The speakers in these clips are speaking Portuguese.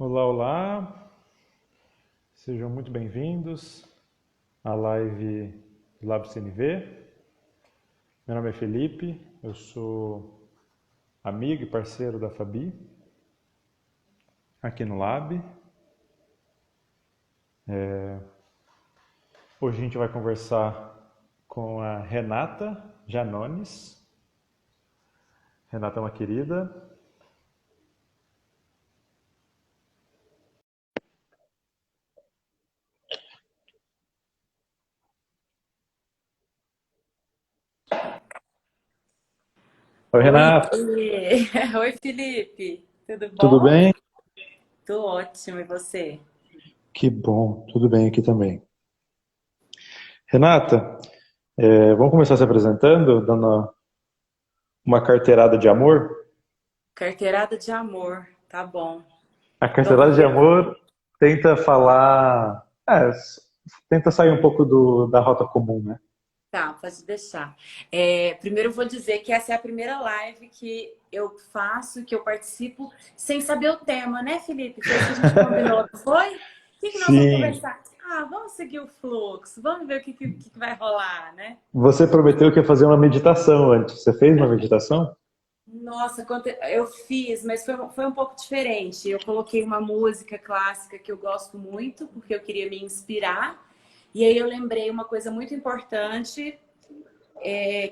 Olá, olá, sejam muito bem-vindos à live do Lab CNV. Meu nome é Felipe, eu sou amigo e parceiro da Fabi aqui no Lab. Hoje a gente vai conversar com a Renata Janones. Renata é uma querida. Oi, Oi, Renata, Oi, Felipe. Tudo tudo bom? bem? Tô ótimo, e você? Que bom, tudo bem aqui também. Renata, vamos começar se apresentando, dando uma carteirada de amor? Carteirada de amor, tá bom. A Vamos carteirada de ver. amor tenta falar. Tenta sair um pouco da rota comum, né? Tá, pode deixar. Primeiro eu vou dizer que essa é a primeira live que eu faço, que eu participo, sem saber o tema, né, Felipe? Foi isso que a gente combinou, não foi? O que nós vamos Sim. conversar? Ah, vamos seguir o fluxo, vamos ver o que vai rolar, né? Você prometeu que ia fazer uma meditação antes. Você fez uma meditação? Nossa, eu fiz, mas foi um pouco diferente. Eu coloquei uma música clássica que eu gosto muito, porque eu queria me inspirar. E aí eu lembrei uma coisa muito importante,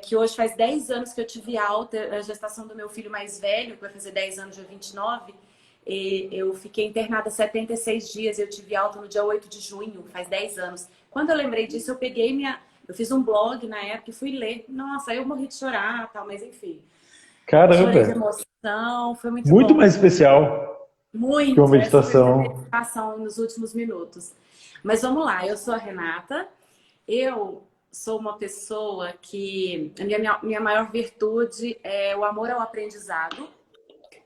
que hoje faz 10 anos que eu tive alta, a gestação do meu filho mais velho, que vai fazer 10 anos, dia 29. E eu fiquei internada 76 dias, eu tive alta no dia 8 de junho, faz 10 anos. Quando eu lembrei disso, eu peguei minha... Eu fiz um blog na época e fui ler. Nossa, aí eu morri de chorar, tal, mas enfim. Chorei de Caramba! emoção, foi muito Muito bom. mais especial que uma Muito. Essa foi minha meditação. meditação nos últimos minutos. Mas vamos lá, eu sou a Renata. Eu sou uma pessoa que a minha maior virtude é o amor ao aprendizado.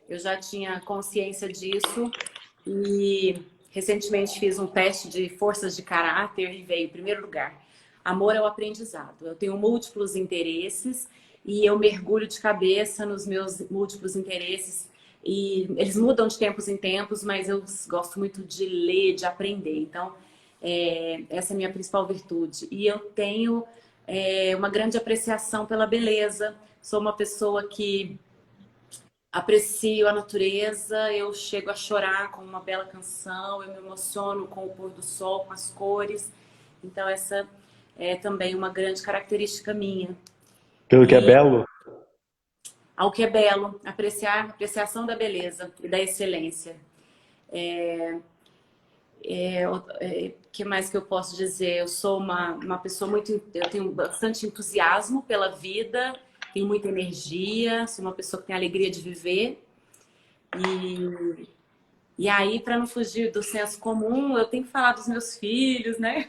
Eu já tinha consciência disso e recentemente fiz um teste de forças de caráter e veio em primeiro lugar. Amor ao aprendizado. Eu tenho múltiplos interesses e eu mergulho de cabeça nos meus múltiplos interesses e eles mudam de tempos em tempos, mas eu gosto muito de ler, de aprender. Então, essa é a minha principal virtude. E eu tenho uma grande apreciação pela beleza. Sou uma pessoa que aprecio a natureza, eu chego a chorar com uma bela canção, eu me emociono com o pôr do sol, com as cores. Então essa é também uma grande característica minha. Pelo que é E belo. ao que é belo, apreciar, apreciação da beleza e da excelência. Que mais que eu posso dizer? Eu sou uma pessoa muito... Eu tenho bastante entusiasmo pela vida, tenho muita energia, sou uma pessoa que tem alegria de viver. E aí, para não fugir do senso comum, eu tenho que falar dos meus filhos, né?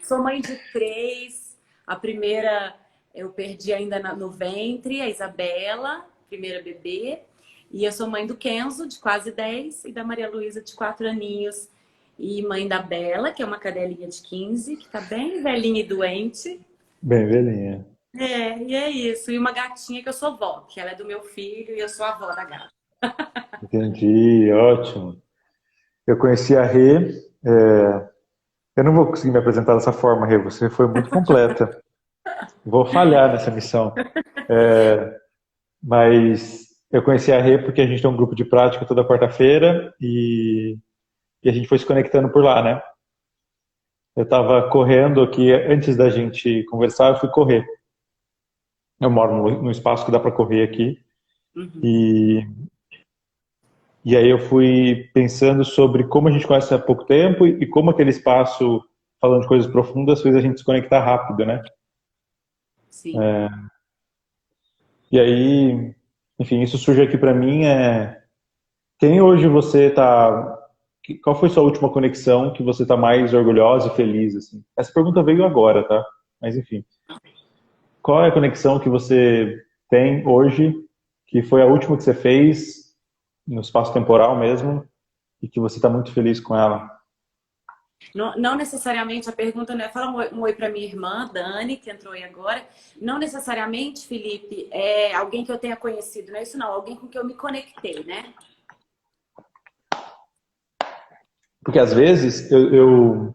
Sou mãe de três. A primeira eu perdi ainda no ventre, a Isabela, primeira bebê. E eu sou mãe do Kenzo, de quase 10, e da Maria Luísa, de 4 aninhos. E mãe da Bela, que é uma cadelinha de 15, que tá bem velhinha e doente. Bem, velhinha. E é isso. E uma gatinha que eu sou vó, que ela é do meu filho e eu sou a avó da gata. Entendi, ótimo. Eu conheci a Rê. Eu não vou conseguir me apresentar dessa forma, Rê. Você foi muito completa. Vou falhar nessa missão. Mas eu conheci a Rê porque a gente tem um grupo de prática toda quarta-feira e a gente foi se conectando por lá, né? Eu estava correndo aqui, antes da gente conversar, eu fui correr. Eu moro num espaço que dá para correr aqui. Uhum. E, e aí eu fui pensando sobre como a gente conhece há pouco tempo e como aquele espaço, falando de coisas profundas, fez a gente se conectar rápido, né? Sim. E aí, enfim, isso surge aqui para mim. Quem hoje você tá. Qual foi sua última conexão que você tá mais orgulhosa e feliz, assim? Essa pergunta veio agora, tá? Mas enfim. Qual é a conexão que você tem hoje, que foi a última que você fez, no espaço temporal mesmo, e que você está muito feliz com ela? Não, não necessariamente a pergunta não é fala um oi para minha irmã, Dani, que entrou aí agora. Não necessariamente, Felipe, é alguém que eu tenha conhecido, não é isso não, alguém com quem eu me conectei, né? Porque às vezes eu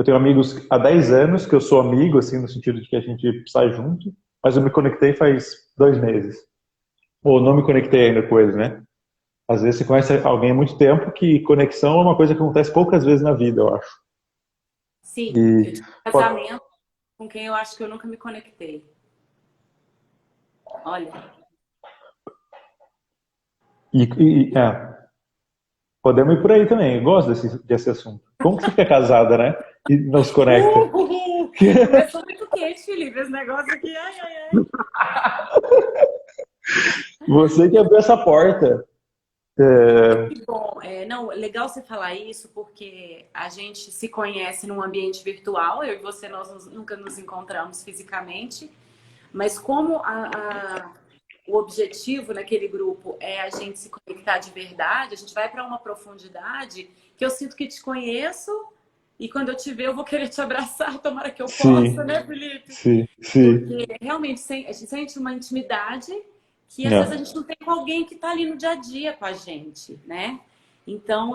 tenho amigos há 10 anos que eu sou amigo, assim, no sentido de que a gente sai junto, mas eu me conectei faz 2 meses. Ou não me conectei ainda com eles, né? Às vezes você conhece alguém há muito tempo que conexão é uma coisa que acontece poucas vezes na vida, eu acho. Sim, eu E, tive um casamento com quem eu acho que eu nunca me conectei. Olha, é, podemos ir por aí também. Eu gosto desse assunto. Como que você fica casada, né? E não se conecta? começou muito quente, Felipe, esse negócio aqui. Ai, ai, ai. Você que abriu essa porta. É, Que bom. Não, legal você falar isso, porque a gente se conhece num ambiente virtual. Eu e você, nunca nos encontramos fisicamente. Mas como o objetivo naquele grupo é a gente se conectar de verdade, a gente vai para uma profundidade que eu sinto que te conheço e quando eu te ver eu vou querer te abraçar, tomara que eu possa, sim, né, Felipe? sim, sim. Porque realmente a gente sente uma intimidade que às vezes a É, gente não tem com alguém que está ali no dia a dia com a gente, né? Então,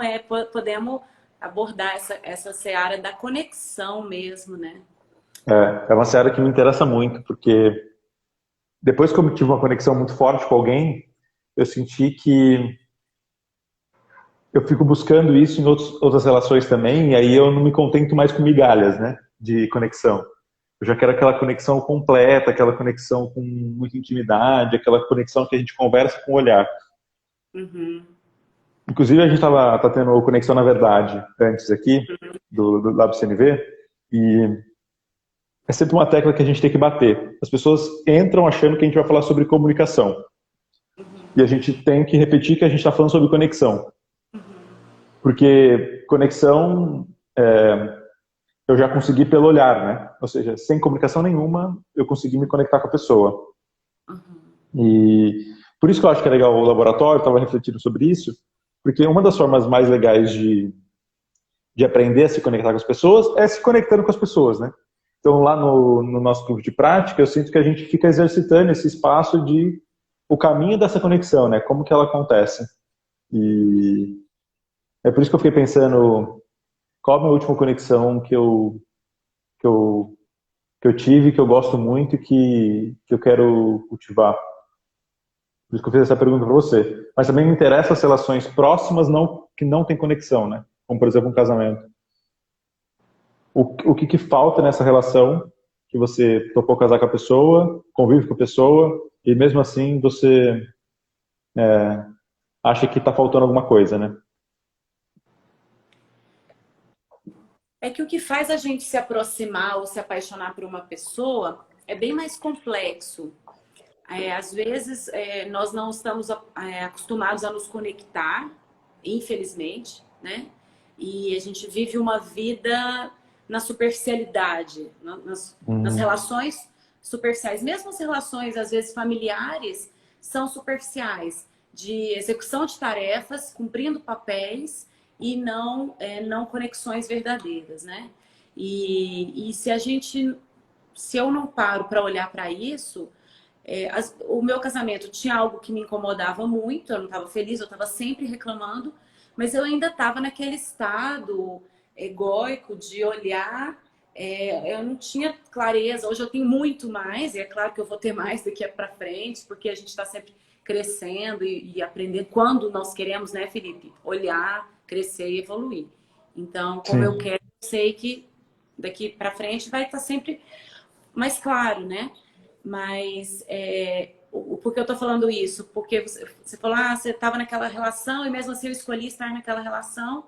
podemos abordar essa seara da conexão mesmo, né? é uma série que me interessa muito, porque depois que eu tive uma conexão muito forte com alguém, eu senti que eu fico buscando isso em outras relações também, e aí eu não me contento mais com migalhas, né, de conexão. Eu já quero aquela conexão completa, aquela conexão com muita intimidade, aquela conexão que a gente conversa com o olhar. Uhum. Inclusive, a gente tá tendo conexão na verdade antes aqui, do Lab CNV, e é sempre uma tecla que a gente tem que bater. As pessoas entram achando que a gente vai falar sobre comunicação, e a gente tem que repetir que a gente está falando sobre conexão. Porque conexão eu já consegui pelo olhar, né? Ou seja, sem comunicação nenhuma, eu consegui me conectar com a pessoa. Uhum. E por isso que eu acho que é legal o laboratório, estava refletindo sobre isso, porque uma das formas mais legais de aprender a se conectar com as pessoas é se conectando com as pessoas, né? Então, lá no nosso grupo de prática, eu sinto que a gente fica exercitando esse espaço de o caminho dessa conexão, né? Como que ela acontece. E é por isso que eu fiquei pensando qual a minha última conexão que eu, que eu tive, que eu gosto muito e que eu quero cultivar. Por isso que eu fiz essa pergunta para você. Mas também me interessam as relações próximas que não têm conexão, né? Como, por exemplo, um casamento. O que falta nessa relação que você topou casar com a pessoa, convive com a pessoa, e mesmo assim você acha que está faltando alguma coisa, né? É que o que faz a gente se aproximar ou se apaixonar por uma pessoa é bem mais complexo. Às vezes, nós não estamos acostumados a nos conectar, infelizmente, né? E a gente vive uma vida na superficialidade, nas Uhum. relações superficiais. Mesmo as relações, às vezes, familiares, são superficiais, de execução de tarefas, cumprindo papéis e não conexões verdadeiras, né? E se eu não paro para olhar para isso, o meu casamento tinha algo que me incomodava muito, eu não estava feliz, eu estava sempre reclamando, mas eu ainda estava naquele estado egóico de olhar, eu não tinha clareza. Hoje eu tenho muito mais, e é claro que eu vou ter mais daqui para frente, porque a gente está sempre crescendo e aprendendo quando nós queremos, né, Felipe? Olhar, crescer e evoluir. Então, como eu Sim, quero, eu sei que daqui para frente vai estar sempre mais claro, né? Mas por que eu tô falando isso? Porque você falou, você estava naquela relação e mesmo assim eu escolhi estar naquela relação,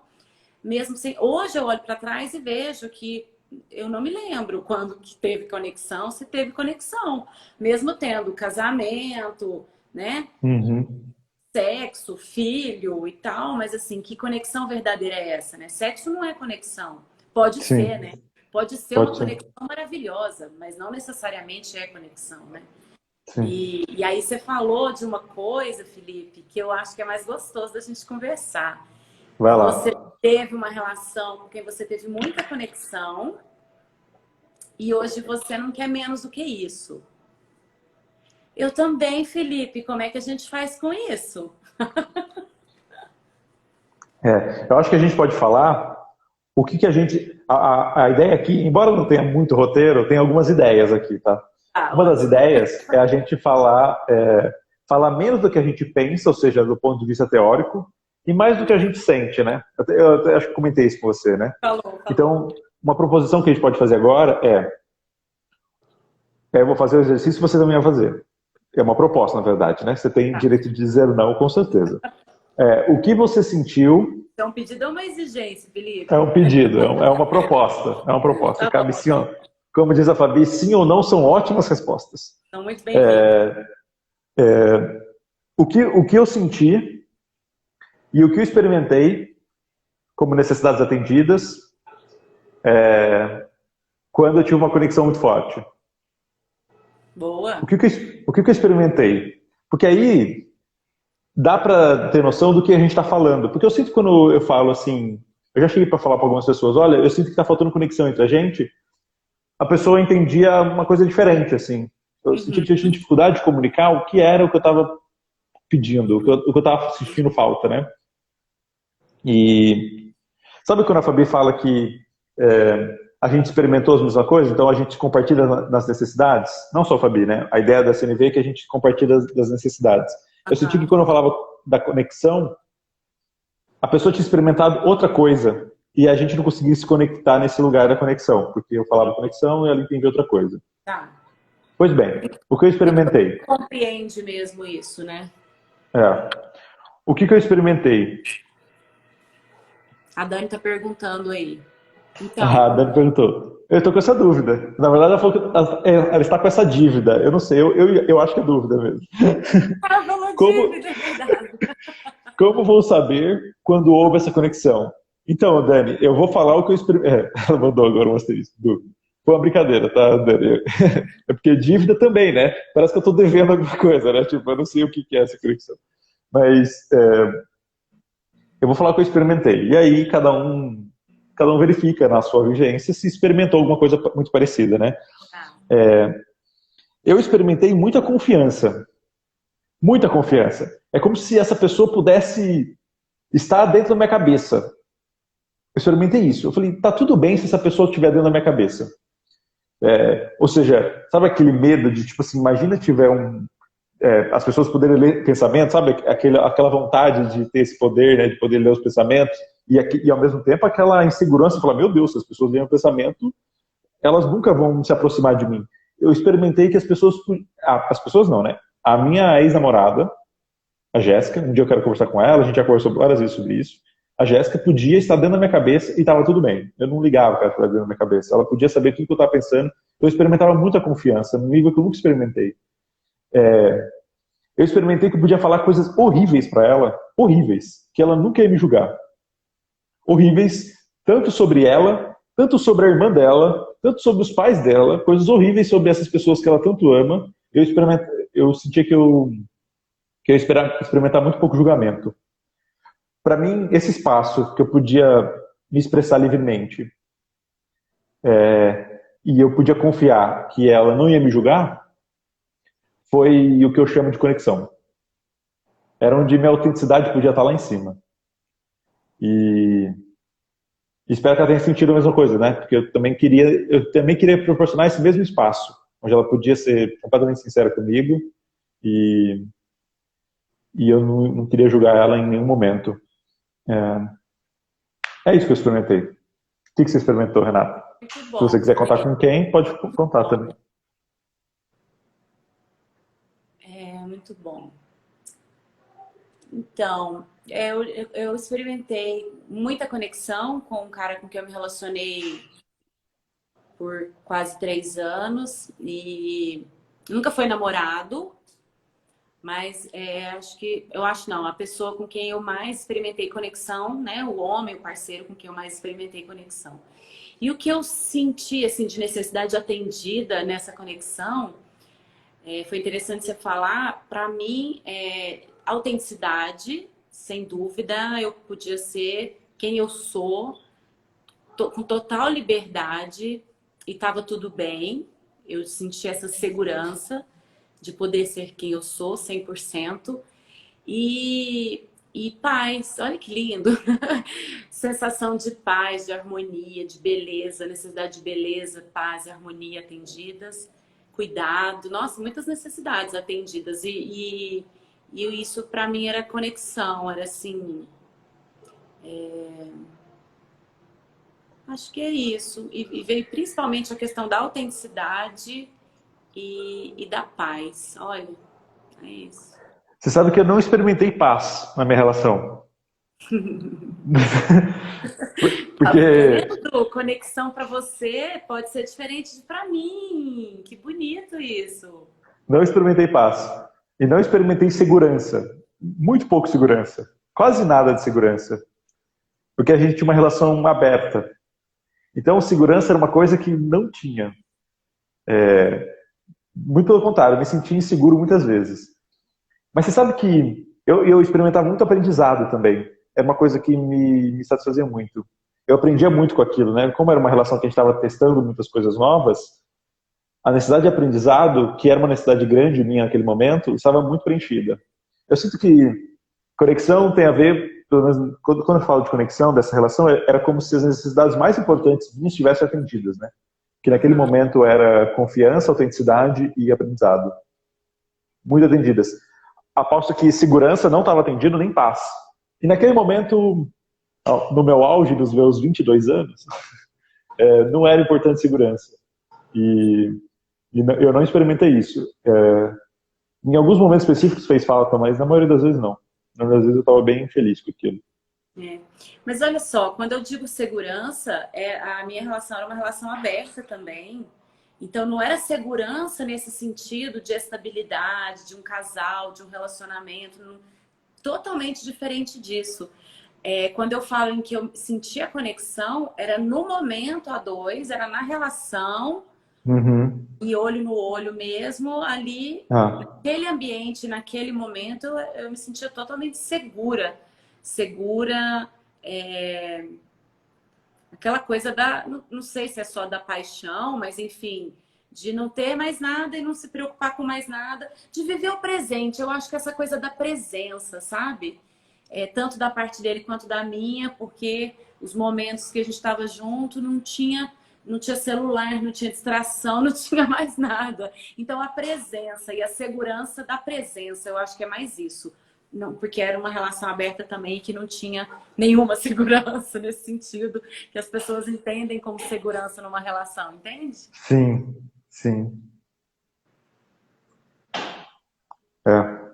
mesmo sem. Hoje eu olho para trás e vejo que eu não me lembro quando que teve conexão, se teve conexão, mesmo tendo casamento, né? uhum. Sexo, filho e tal, mas assim, que conexão verdadeira é essa, né? Sexo não é conexão. Pode ser, Sim, né? Pode ser uma pode ser. conexão maravilhosa, mas não necessariamente é conexão, né? Sim. E aí você falou de uma coisa, Felipe, que eu acho que é mais gostoso da gente conversar. Vai Você lá. teve uma relação com quem você teve muita conexão e hoje você não quer menos do que isso. Eu também, Felipe, como é que a gente faz com isso? Eu acho que a gente pode falar. o que que a gente... A ideia aqui, embora não tenha muito roteiro, tem algumas ideias aqui, tá? Ah, Uma das ótimo. ideias é a gente falar menos do que a gente pensa, ou seja, do ponto de vista teórico, e mais do que a gente sente, né? Eu até acho que comentei isso com você, né? Falou, falou. Então, uma proposição que a gente pode fazer agora eu vou fazer o exercício e você também vai fazer. É uma proposta, na verdade, né? Você tem Tá. direito de dizer não, com certeza. O que você sentiu É um pedido ou uma exigência, é Felipe? um pedido, é uma proposta. É uma proposta. Tá Cabe bom. sim, ó. Como diz a Fabi, sim ou não são ótimas respostas. São muito bem-vindos. O que eu senti e o que eu experimentei como necessidades atendidas quando eu tive uma conexão muito forte. O Boa. que, que, o que eu experimentei? Porque aí dá para ter noção do que a gente está falando. Porque eu sinto quando eu falo assim, eu já cheguei para falar para algumas pessoas, olha, eu sinto que está faltando conexão entre a pessoa entendia uma coisa diferente, assim. Eu senti Uhum. que eu tinha dificuldade de comunicar o que era o que eu estava pedindo, o que eu estava sentindo falta, né? E sabe quando a Fabi fala que a gente experimentou as mesmas coisas, então a gente compartilha nas necessidades? Não só a Fabi, né? A ideia da CNV é que a gente compartilha das necessidades. Eu senti que Aham. quando eu falava da conexão, a pessoa tinha experimentado outra coisa e a gente não conseguia se conectar nesse lugar da conexão, porque eu falava conexão e ela entendia outra coisa. Tá. Pois bem, o que eu experimentei? Compreende mesmo isso, né? É, o que eu experimentei? A Dani tá perguntando aí. A Então, Dani perguntou. Eu estou com essa dúvida. Na verdade, ela falou que ela está com essa dívida. Eu não sei, eu acho que é dúvida mesmo. ela falou Como, dívida, é verdade. como vou saber quando houve essa conexão? Então, Dani, eu vou falar o que eu experimentei. Ela mandou agora um asterisco. Dúvida. Foi uma brincadeira, tá, Dani? É porque dívida também, né? Parece que eu estou devendo alguma coisa, né? Tipo, eu não sei o que é essa conexão. Mas eu vou falar o que eu experimentei. E aí, cada um verifica na sua vivência se experimentou alguma coisa muito parecida, né? Tá. Eu experimentei muita confiança. Muita confiança. É como se essa pessoa pudesse estar dentro da minha cabeça. Eu experimentei isso. Eu falei, tá tudo bem se essa pessoa estiver dentro da minha cabeça. Ou seja, sabe aquele medo de, tipo assim, imagina tiver as pessoas poderem ler pensamentos, sabe? Aquela vontade de ter esse poder, né? De poder ler os pensamentos. E ao mesmo tempo aquela insegurança, falar, meu Deus, se as pessoas leem o pensamento, elas nunca vão se aproximar de mim. Eu experimentei que as pessoas não, né? A minha ex-namorada, a Jéssica, um dia eu quero conversar com ela, a gente já conversou várias vezes sobre isso. A Jéssica podia estar dentro da minha cabeça e estava tudo bem. Eu não ligava para ela estar dentro da minha cabeça. Ela podia saber tudo que eu estava pensando. Eu experimentava muita confiança, num nível que eu nunca experimentei. Eu experimentei que eu podia falar coisas horríveis para ela, horríveis, que ela nunca ia me julgar. Horríveis, tanto sobre ela, tanto sobre a irmã dela, tanto sobre os pais dela, coisas horríveis sobre essas pessoas que ela tanto ama. Eu sentia que eu esperava experimentar muito pouco julgamento. Para mim, esse espaço que eu podia me expressar livremente e eu podia confiar que ela não ia me julgar, foi o que eu chamo de conexão. Era onde minha autenticidade podia estar lá em cima. E espero que ela tenha sentido a mesma coisa, né? Porque eu também queria proporcionar esse mesmo espaço, onde ela podia ser completamente sincera comigo e, e eu não queria julgar ela em nenhum momento. É isso que eu experimentei. O que você experimentou, Renato? Muito Se você bom, quiser contar Felipe. com quem, pode contar também. É muito bom. Então, eu experimentei muita conexão com um cara com quem eu me relacionei por quase 3 anos e nunca foi namorado, mas eu acho não, a pessoa com quem eu mais experimentei conexão, né? O homem, o parceiro com quem eu mais experimentei conexão. E o que eu senti assim de necessidade atendida nessa conexão foi interessante você falar. Para mim, autenticidade, sem dúvida, eu podia ser quem eu sou, com total liberdade e estava tudo bem. Eu senti essa segurança de poder ser quem eu sou, 100%. E e paz. Olha que lindo! Sensação de paz, de harmonia, de beleza, necessidade de beleza, paz e harmonia atendidas, cuidado, nossa, muitas necessidades atendidas. E isso para mim era conexão, era assim, acho que é isso. E veio principalmente a questão da autenticidade e da paz. Olha, é isso. Você sabe que eu não experimentei paz na minha relação. Tá Porque vendo? Conexão para você pode ser diferente de para mim. Que bonito isso. não experimentei paz. E não experimentei segurança. Muito pouco segurança. Quase nada de segurança. Porque a gente tinha uma relação aberta. Então, segurança era uma coisa que não tinha. Muito pelo contrário, eu me sentia inseguro muitas vezes. Mas você sabe que eu experimentava muito aprendizado também. Era uma coisa que me satisfazia muito. Eu aprendia muito com aquilo, né? Como era uma relação que a gente estava testando muitas coisas novas, a necessidade de aprendizado, que era uma necessidade grande minha naquele momento, estava muito preenchida. Eu sinto que conexão tem a ver, pelo menos, quando eu falo de conexão, dessa relação, era como se as necessidades mais importantes minhas estivessem atendidas, né? Que naquele momento era confiança, autenticidade e aprendizado. Muito atendidas. Aposto que segurança não estava atendido nem paz. E naquele momento, no meu auge dos meus 22 anos, não era importante segurança. E eu não experimentei isso. Em alguns momentos específicos fez falta, mas na maioria das vezes não. Na maioria das vezes eu estava bem feliz com aquilo. É. Mas olha só, quando eu digo segurança, a minha relação era uma relação aberta também. Então não era segurança nesse sentido de estabilidade, de um casal, de um relacionamento, totalmente diferente disso. Quando eu falo em que eu sentia conexão, era no momento a dois, era na relação Uhum. e olho no olho mesmo, ali, Ah, naquele ambiente, naquele momento, eu me sentia totalmente segura. Segura, aquela coisa não sei se é só da paixão, mas enfim, de não ter mais nada e não se preocupar com mais nada, de viver o presente. Eu acho que essa coisa da presença, sabe? Tanto da parte dele quanto da minha, porque os momentos que a gente estava junto não tinha celular, não tinha distração, não tinha mais nada. Então a presença e a segurança da presença, eu acho que é mais isso. Não, porque era uma relação aberta também que não tinha nenhuma segurança nesse sentido, que as pessoas entendem como segurança numa relação, entende? sim, sim. É.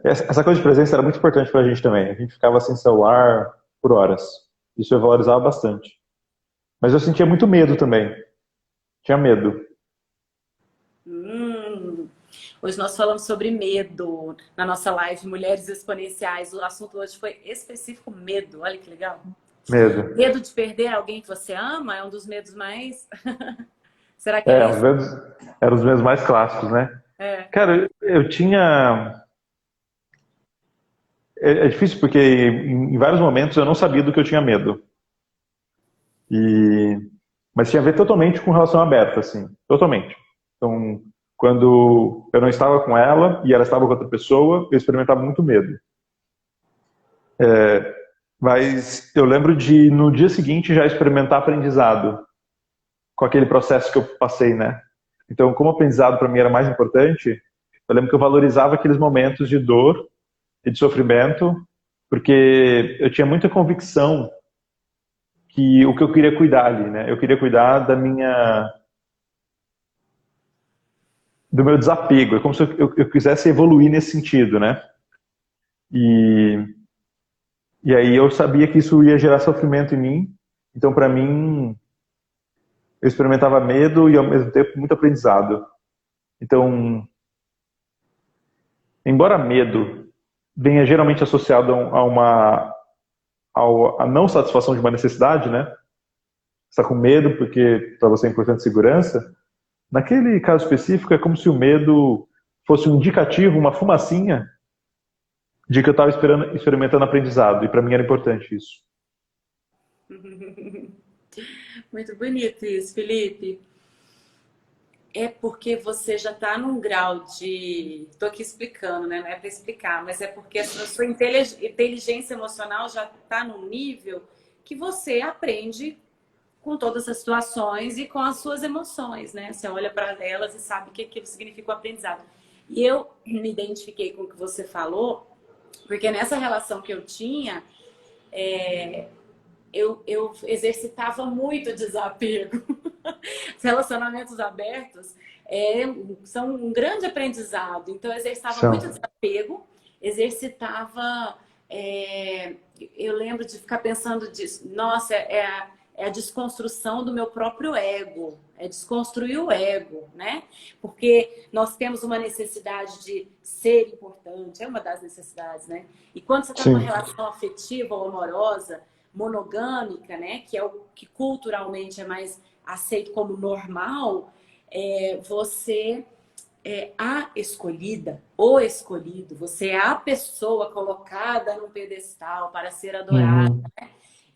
Essa coisa de presença era muito importante pra gente também. A gente ficava sem celular por horas. Isso eu valorizava bastante. Mas eu sentia muito medo também. Tinha medo. Hum. Hoje nós falamos sobre medo na nossa live Mulheres Exponenciais. O assunto hoje foi específico medo. Olha que legal. Medo. Medo de perder alguém que você ama é um dos medos mais. Será que é Os isso? medos eram os medos mais clássicos, né? É. Cara, eu tinha. É difícil porque em vários momentos eu não sabia do que eu tinha medo. E... Mas tinha a ver totalmente com relação aberta, assim. Totalmente. Então, quando eu não estava com ela e ela estava com outra pessoa, eu experimentava muito medo. Mas eu lembro de, no dia seguinte, já experimentar aprendizado com aquele processo que eu passei, né? Então, como o aprendizado para mim era mais importante, eu lembro que eu valorizava aqueles momentos de dor e de sofrimento, porque eu tinha muita convicção que o que eu queria cuidar ali, né? Eu queria cuidar do meu desapego. É como se eu quisesse evoluir nesse sentido, né? E, e aí eu sabia que isso ia gerar sofrimento em mim. Então, para mim, eu experimentava medo e ao mesmo tempo muito aprendizado. Então, embora medo venha geralmente associado a a não satisfação de uma necessidade, né? Você está com medo porque para você é importante segurança. Naquele caso específico, é como se o medo fosse um indicativo, uma fumacinha de que eu estava experimentando aprendizado. E para mim era importante isso. Muito bonito isso, Felipe. É porque você já está num grau de... Estou aqui explicando, né? Não é para explicar, mas é porque a sua inteligência emocional já está num nível que você aprende com todas as situações e com as suas emoções, né? Você olha para elas e sabe o que aquilo significa o aprendizado. E eu me identifiquei com o que você falou, porque nessa relação que eu tinha, eu exercitava muito desapego. Os relacionamentos abertos são um grande aprendizado. Então, eu exercitava muito São. desapego, exercitava... eu lembro de ficar pensando disso. Nossa, é a desconstrução do meu próprio ego. É desconstruir o ego, né? Porque nós temos uma necessidade de ser importante. É uma das necessidades, né? E quando você está numa Sim. relação afetiva ou amorosa, monogâmica, né? Que é o que culturalmente é mais aceito como normal, você é a escolhida, o escolhido, você é a pessoa colocada num pedestal para ser adorada. Uhum.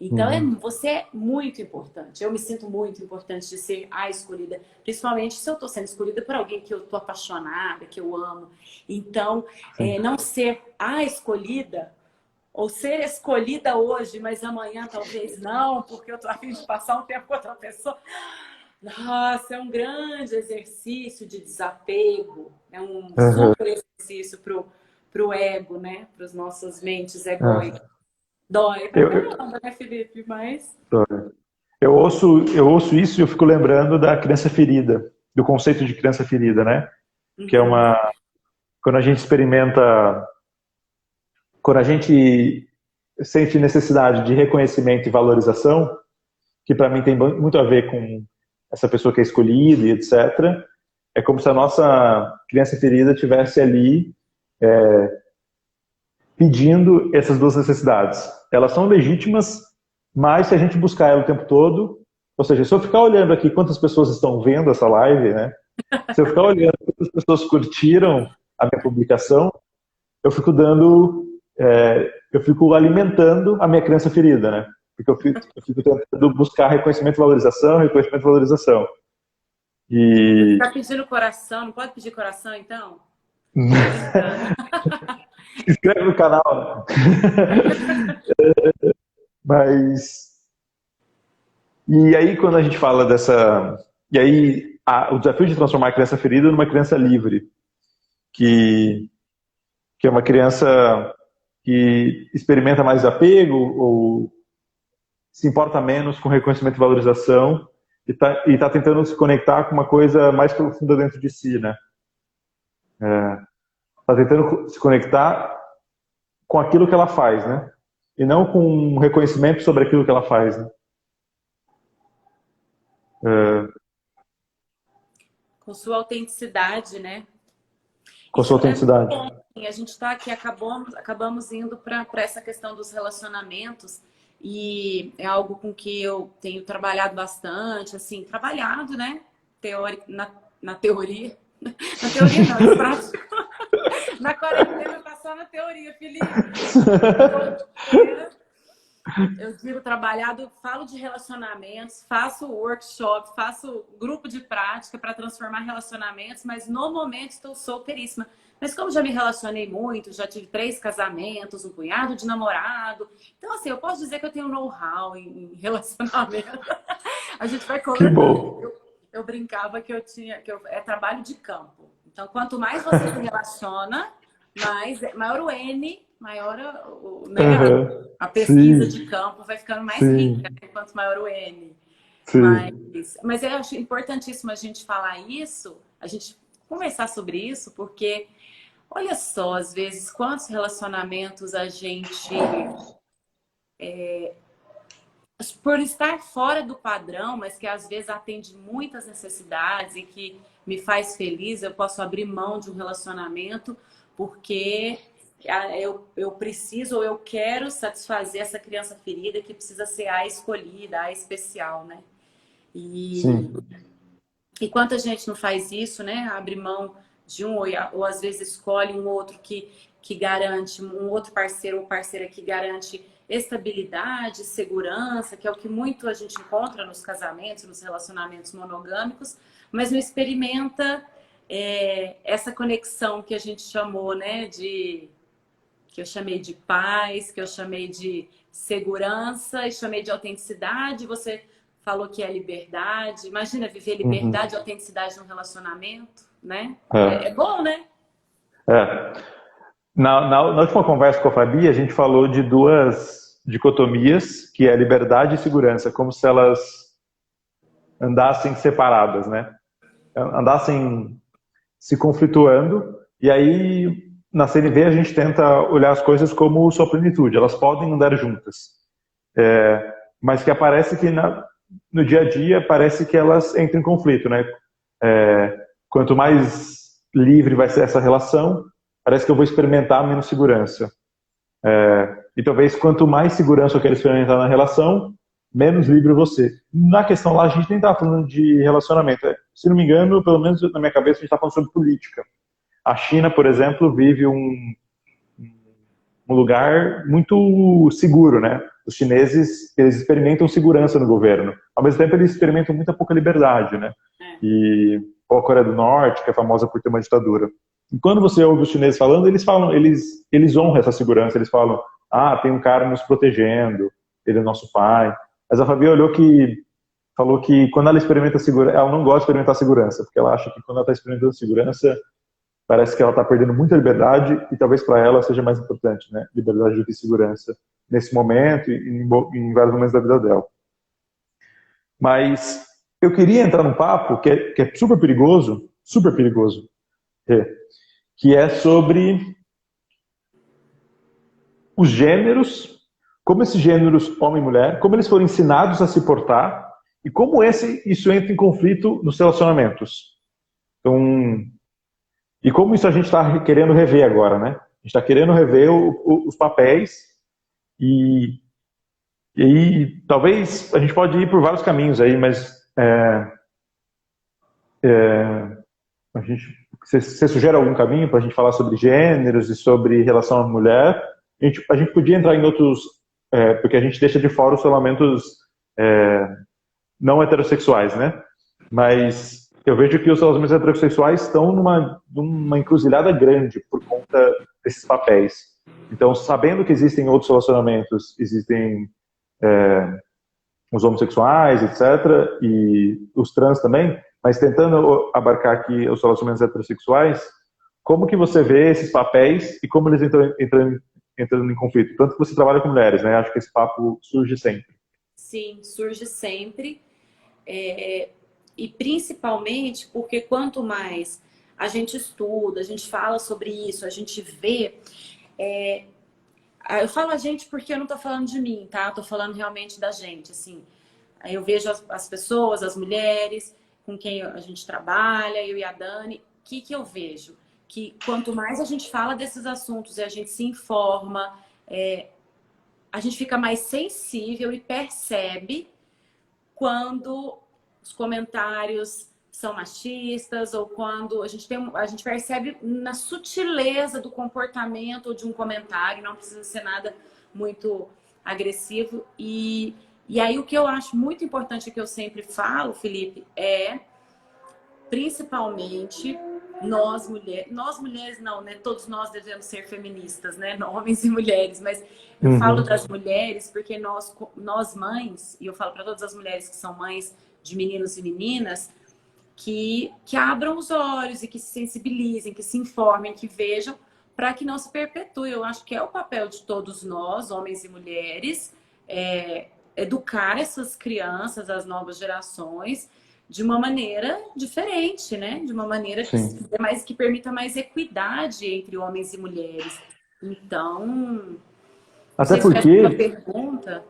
Então, Uhum. você é muito importante. Eu me sinto muito importante de ser a escolhida, principalmente se eu estou sendo escolhida por alguém que eu estou apaixonada, que eu amo. Então, Sim. não ser a escolhida ou ser escolhida hoje, mas amanhã talvez não, porque eu tô a fim de passar um tempo com outra pessoa. Nossa, é um grande exercício de desapego, é um Uhum. super exercício pro ego, né? Para as nossas mentes egóicas. É. Dói pra Eu, caramba, né, Felipe? Mas. eu ouço isso e eu fico lembrando da criança ferida, do conceito de criança ferida, né? Que é Uhum. uma... Quando a gente experimenta... Quando a gente sente necessidade de reconhecimento e valorização, que para mim tem muito a ver com essa pessoa que é escolhida e etc. É como se a nossa criança ferida tivesse ali pedindo essas duas necessidades. Elas são legítimas, mas se a gente buscar ela o tempo todo, ou seja, se eu ficar olhando aqui quantas pessoas estão vendo essa live, né? Se eu ficar olhando quantas pessoas curtiram a minha publicação, eu fico alimentando a minha criança ferida, né? Porque eu fico tentando buscar reconhecimento e valorização. Você E tá pedindo coração, não pode pedir coração, então? Tô brincando. se inscreve no canal, né? Mas e aí quando a gente fala dessa, e aí o desafio de transformar a criança ferida numa criança livre, que que é uma criança que experimenta mais apego ou se importa menos com reconhecimento e valorização e tá tentando se conectar com uma coisa mais profunda dentro de si, né? Tá tentando se conectar com aquilo que ela faz, né? E não com um reconhecimento sobre aquilo que ela faz, né? Com sua autenticidade, né? Com a sua Isso é muito autenticidade. bom. A gente está aqui, acabamos indo para essa questão dos relacionamentos e é algo com que eu tenho trabalhado bastante, assim, trabalhado, né? Na teoria. Na teoria não, na prática. Na quarentena tá só na teoria, Felipe. Eu digo trabalhado, falo de relacionamentos, faço workshop, faço grupo de prática para transformar relacionamentos, mas no momento estou solteiríssima. Mas como já me relacionei muito, já tive 3 casamentos, um punhado de namorado. Então, assim, eu posso dizer que eu tenho know-how em relacionamento. A gente vai Que coletando. bom. Eu brincava que é trabalho de campo. Então, quanto mais você se relaciona, maior o N, maior né, Uhum. a pesquisa Sim, de campo vai ficando mais rica, sim, né? Quanto maior o N. sim. Mas eu acho importantíssimo a gente falar isso, a gente conversar sobre isso, porque olha só, às vezes, quantos relacionamentos a gente, por estar fora do padrão, mas que às vezes atende muitas necessidades e que me faz feliz, eu posso abrir mão de um relacionamento porque eu preciso ou eu quero satisfazer essa criança ferida que precisa ser a escolhida, a especial, né? E, Sim. e quanta gente não faz isso, né? Abre mão de um ou às vezes escolhe um outro que garante, um outro parceiro ou parceira que garante estabilidade, segurança, que é o que muito a gente encontra nos casamentos, nos relacionamentos monogâmicos, mas não experimenta essa conexão que a gente chamou, né, que eu chamei de paz, que eu chamei de segurança e chamei de autenticidade. Você falou que é liberdade. Imagina viver Uhum. liberdade e autenticidade num relacionamento, né? É É, bom, né? é. Na última conversa com a Fabi, a gente falou de duas dicotomias, que é liberdade e segurança, como se elas andassem separadas, né? Andassem se conflituando, e aí na CNV a gente tenta olhar as coisas como sua plenitude, elas podem andar juntas, mas que aparece que no dia a dia parece que elas entram em conflito, né? Quanto mais livre vai ser essa relação, parece que eu vou experimentar menos segurança. E talvez quanto mais segurança eu quero experimentar na relação, menos livre você. Na questão lá, a gente nem está falando de relacionamento. Se não me engano, pelo menos na minha cabeça, a gente está falando sobre política. A China, por exemplo, vive um lugar muito seguro, né? Os chineses, eles experimentam segurança no governo. Ao mesmo tempo, eles experimentam muita pouca liberdade, né? É. E a Coreia do Norte, que é famosa por ter uma ditadura. E quando você ouve os chineses falando, eles honram essa segurança. Eles falam, ah, tem um cara nos protegendo, ele é nosso pai. Mas a Fabi falou que quando ela experimenta segurança, ela não gosta de experimentar segurança, porque ela acha que quando ela está experimentando segurança, parece que ela está perdendo muita liberdade e talvez para ela seja mais importante, né? Liberdade do que segurança nesse momento e em vários momentos da vida dela. Mas eu queria entrar num papo que é super perigoso, é, que é sobre os gêneros, como esses gêneros homem e mulher, como eles foram ensinados a se portar e como isso entra em conflito nos relacionamentos. Então, e como isso a gente está querendo rever agora, né? A gente está querendo rever os papéis e, e aí talvez a gente pode ir por vários caminhos aí, mas a gente, você sugere algum caminho para a gente falar sobre gêneros e sobre relação à mulher? A gente podia entrar em outros, porque a gente deixa de fora os relamentos não heterossexuais, né? Mas eu vejo que os relacionamentos heterossexuais estão numa encruzilhada grande por conta desses papéis. Então, sabendo que existem outros relacionamentos, existem os homossexuais, etc., e os trans também, mas tentando abarcar aqui os relacionamentos heterossexuais, como que você vê esses papéis e como eles entrando em conflito? Tanto que você trabalha com mulheres, né? Acho que esse papo surge sempre. Sim, surge sempre. E principalmente porque quanto mais a gente estuda, a gente fala sobre isso, a gente vê. Eu falo a gente porque eu não tô falando de mim, tá? Eu tô falando realmente da gente, assim. Aí eu vejo as pessoas, as mulheres com quem a gente trabalha, eu e a Dani. O que eu vejo? Que quanto mais a gente fala desses assuntos e a gente se informa, a gente fica mais sensível e percebe quando os comentários são machistas ou quando a gente percebe na sutileza do comportamento ou de um comentário, não precisa ser nada muito agressivo. E aí o que eu acho muito importante que eu sempre falo, Felipe, é principalmente nós mulheres não, né? Todos nós devemos ser feministas, né? Homens e mulheres, mas eu falo Uhum. das mulheres porque nós mães, e eu falo para todas as mulheres que são mães de meninos e meninas, que abram os olhos e que se sensibilizem, que se informem, que vejam, para que não se perpetue. Eu acho que é o papel de todos nós, homens e mulheres, educar essas crianças, as novas gerações, de uma maneira diferente, né? De uma maneira Sim. que permita mais equidade entre homens e mulheres. Então, não Até sei se faz uma porque, pergunta.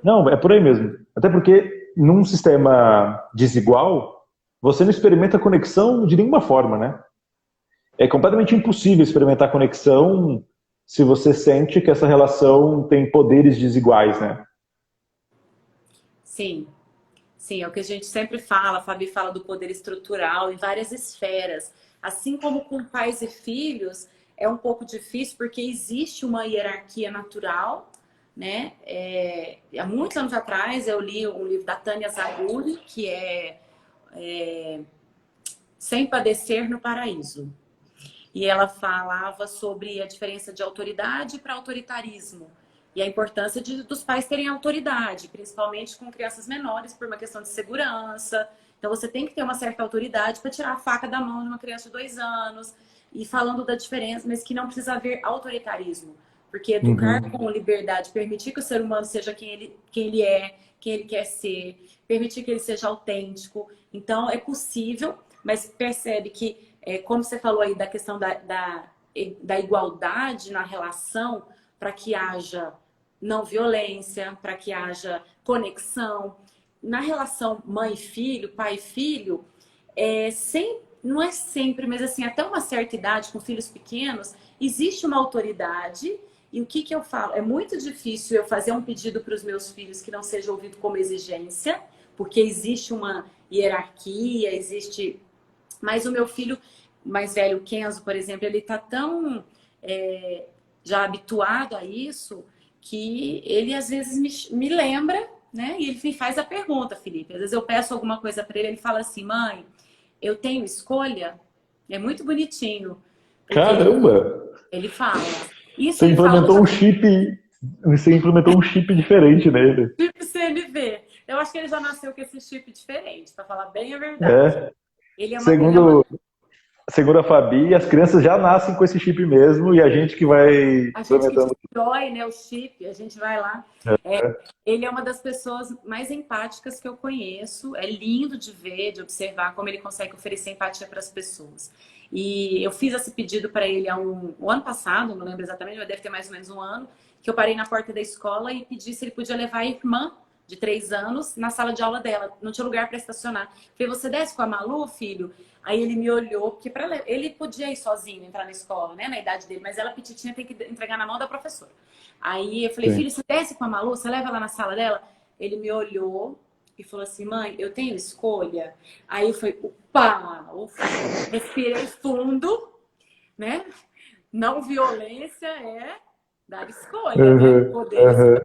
não, é por aí mesmo. Até porque num sistema desigual, você não experimenta conexão de nenhuma forma, né? É completamente impossível experimentar conexão se você sente que essa relação tem poderes desiguais, né? Sim, sim, é o que a gente sempre fala, a Fabi fala do poder estrutural em várias esferas. Assim como com pais e filhos, é um pouco difícil porque existe uma hierarquia natural, né? Há muitos anos atrás eu li um livro da Tânia Zaguri, que é sem padecer no paraíso. E ela falava sobre a diferença de autoridade para autoritarismo e a importância dos pais terem autoridade, principalmente com crianças menores, por uma questão de segurança. Então, você tem que ter uma certa autoridade para tirar a faca da mão de uma criança de 2 anos. E falando da diferença, mas que não precisa haver autoritarismo. Porque educar Uhum. com liberdade, permitir que o ser humano seja quem ele é, quem ele quer ser, permitir que ele seja autêntico. Então, é possível, mas percebe que, como você falou aí da questão da igualdade na relação, para que haja não violência, para que haja conexão. Na relação mãe-filho, pai-filho, não é sempre, mas assim, até uma certa idade, com filhos pequenos, existe uma autoridade. E o que eu falo? É muito difícil eu fazer um pedido para os meus filhos que não seja ouvido como exigência, porque existe uma hierarquia, existe. Mas o meu filho mais velho, o Kenzo, por exemplo, ele está tão já habituado a isso que ele às vezes me lembra, né? E ele me faz a pergunta, Felipe. Às vezes eu peço alguma coisa para ele, ele fala assim: mãe, eu tenho escolha? É muito bonitinho, porque Caramba! ele fala. Isso Você ele fala implementou um chip, você implementou um chip diferente nele. tipo CNV. Eu acho que ele já nasceu com esse chip diferente, para falar bem a verdade. É. Ele é uma. Segundo a Fabi, as crianças já nascem com esse chip mesmo e a gente que vai A gente que implementando. destrói, né, o chip, a gente vai lá. Ele é uma das pessoas mais empáticas que eu conheço. É lindo de ver, de observar como ele consegue oferecer empatia para as pessoas. E eu fiz esse pedido para ele o ano passado, não lembro exatamente, mas deve ter mais ou menos um ano, que eu parei na porta da escola e pedi se ele podia levar a irmã de 3 anos na sala de aula dela. Não tinha lugar para estacionar. Falei, você desce com a Malu, filho? Aí ele me olhou, porque ele podia ir sozinho, entrar na escola, né, na idade dele, mas ela petitinha tem que entregar na mão da professora. Aí eu falei, Sim. filho, você desce com a Malu, você leva ela na sala dela? Ele me olhou e falou assim, mãe, eu tenho escolha? Aí eu falei, opa, ufa, respirei fundo, né? Não violência é dar escolha, né? Uhum, Poder escolher. uhum.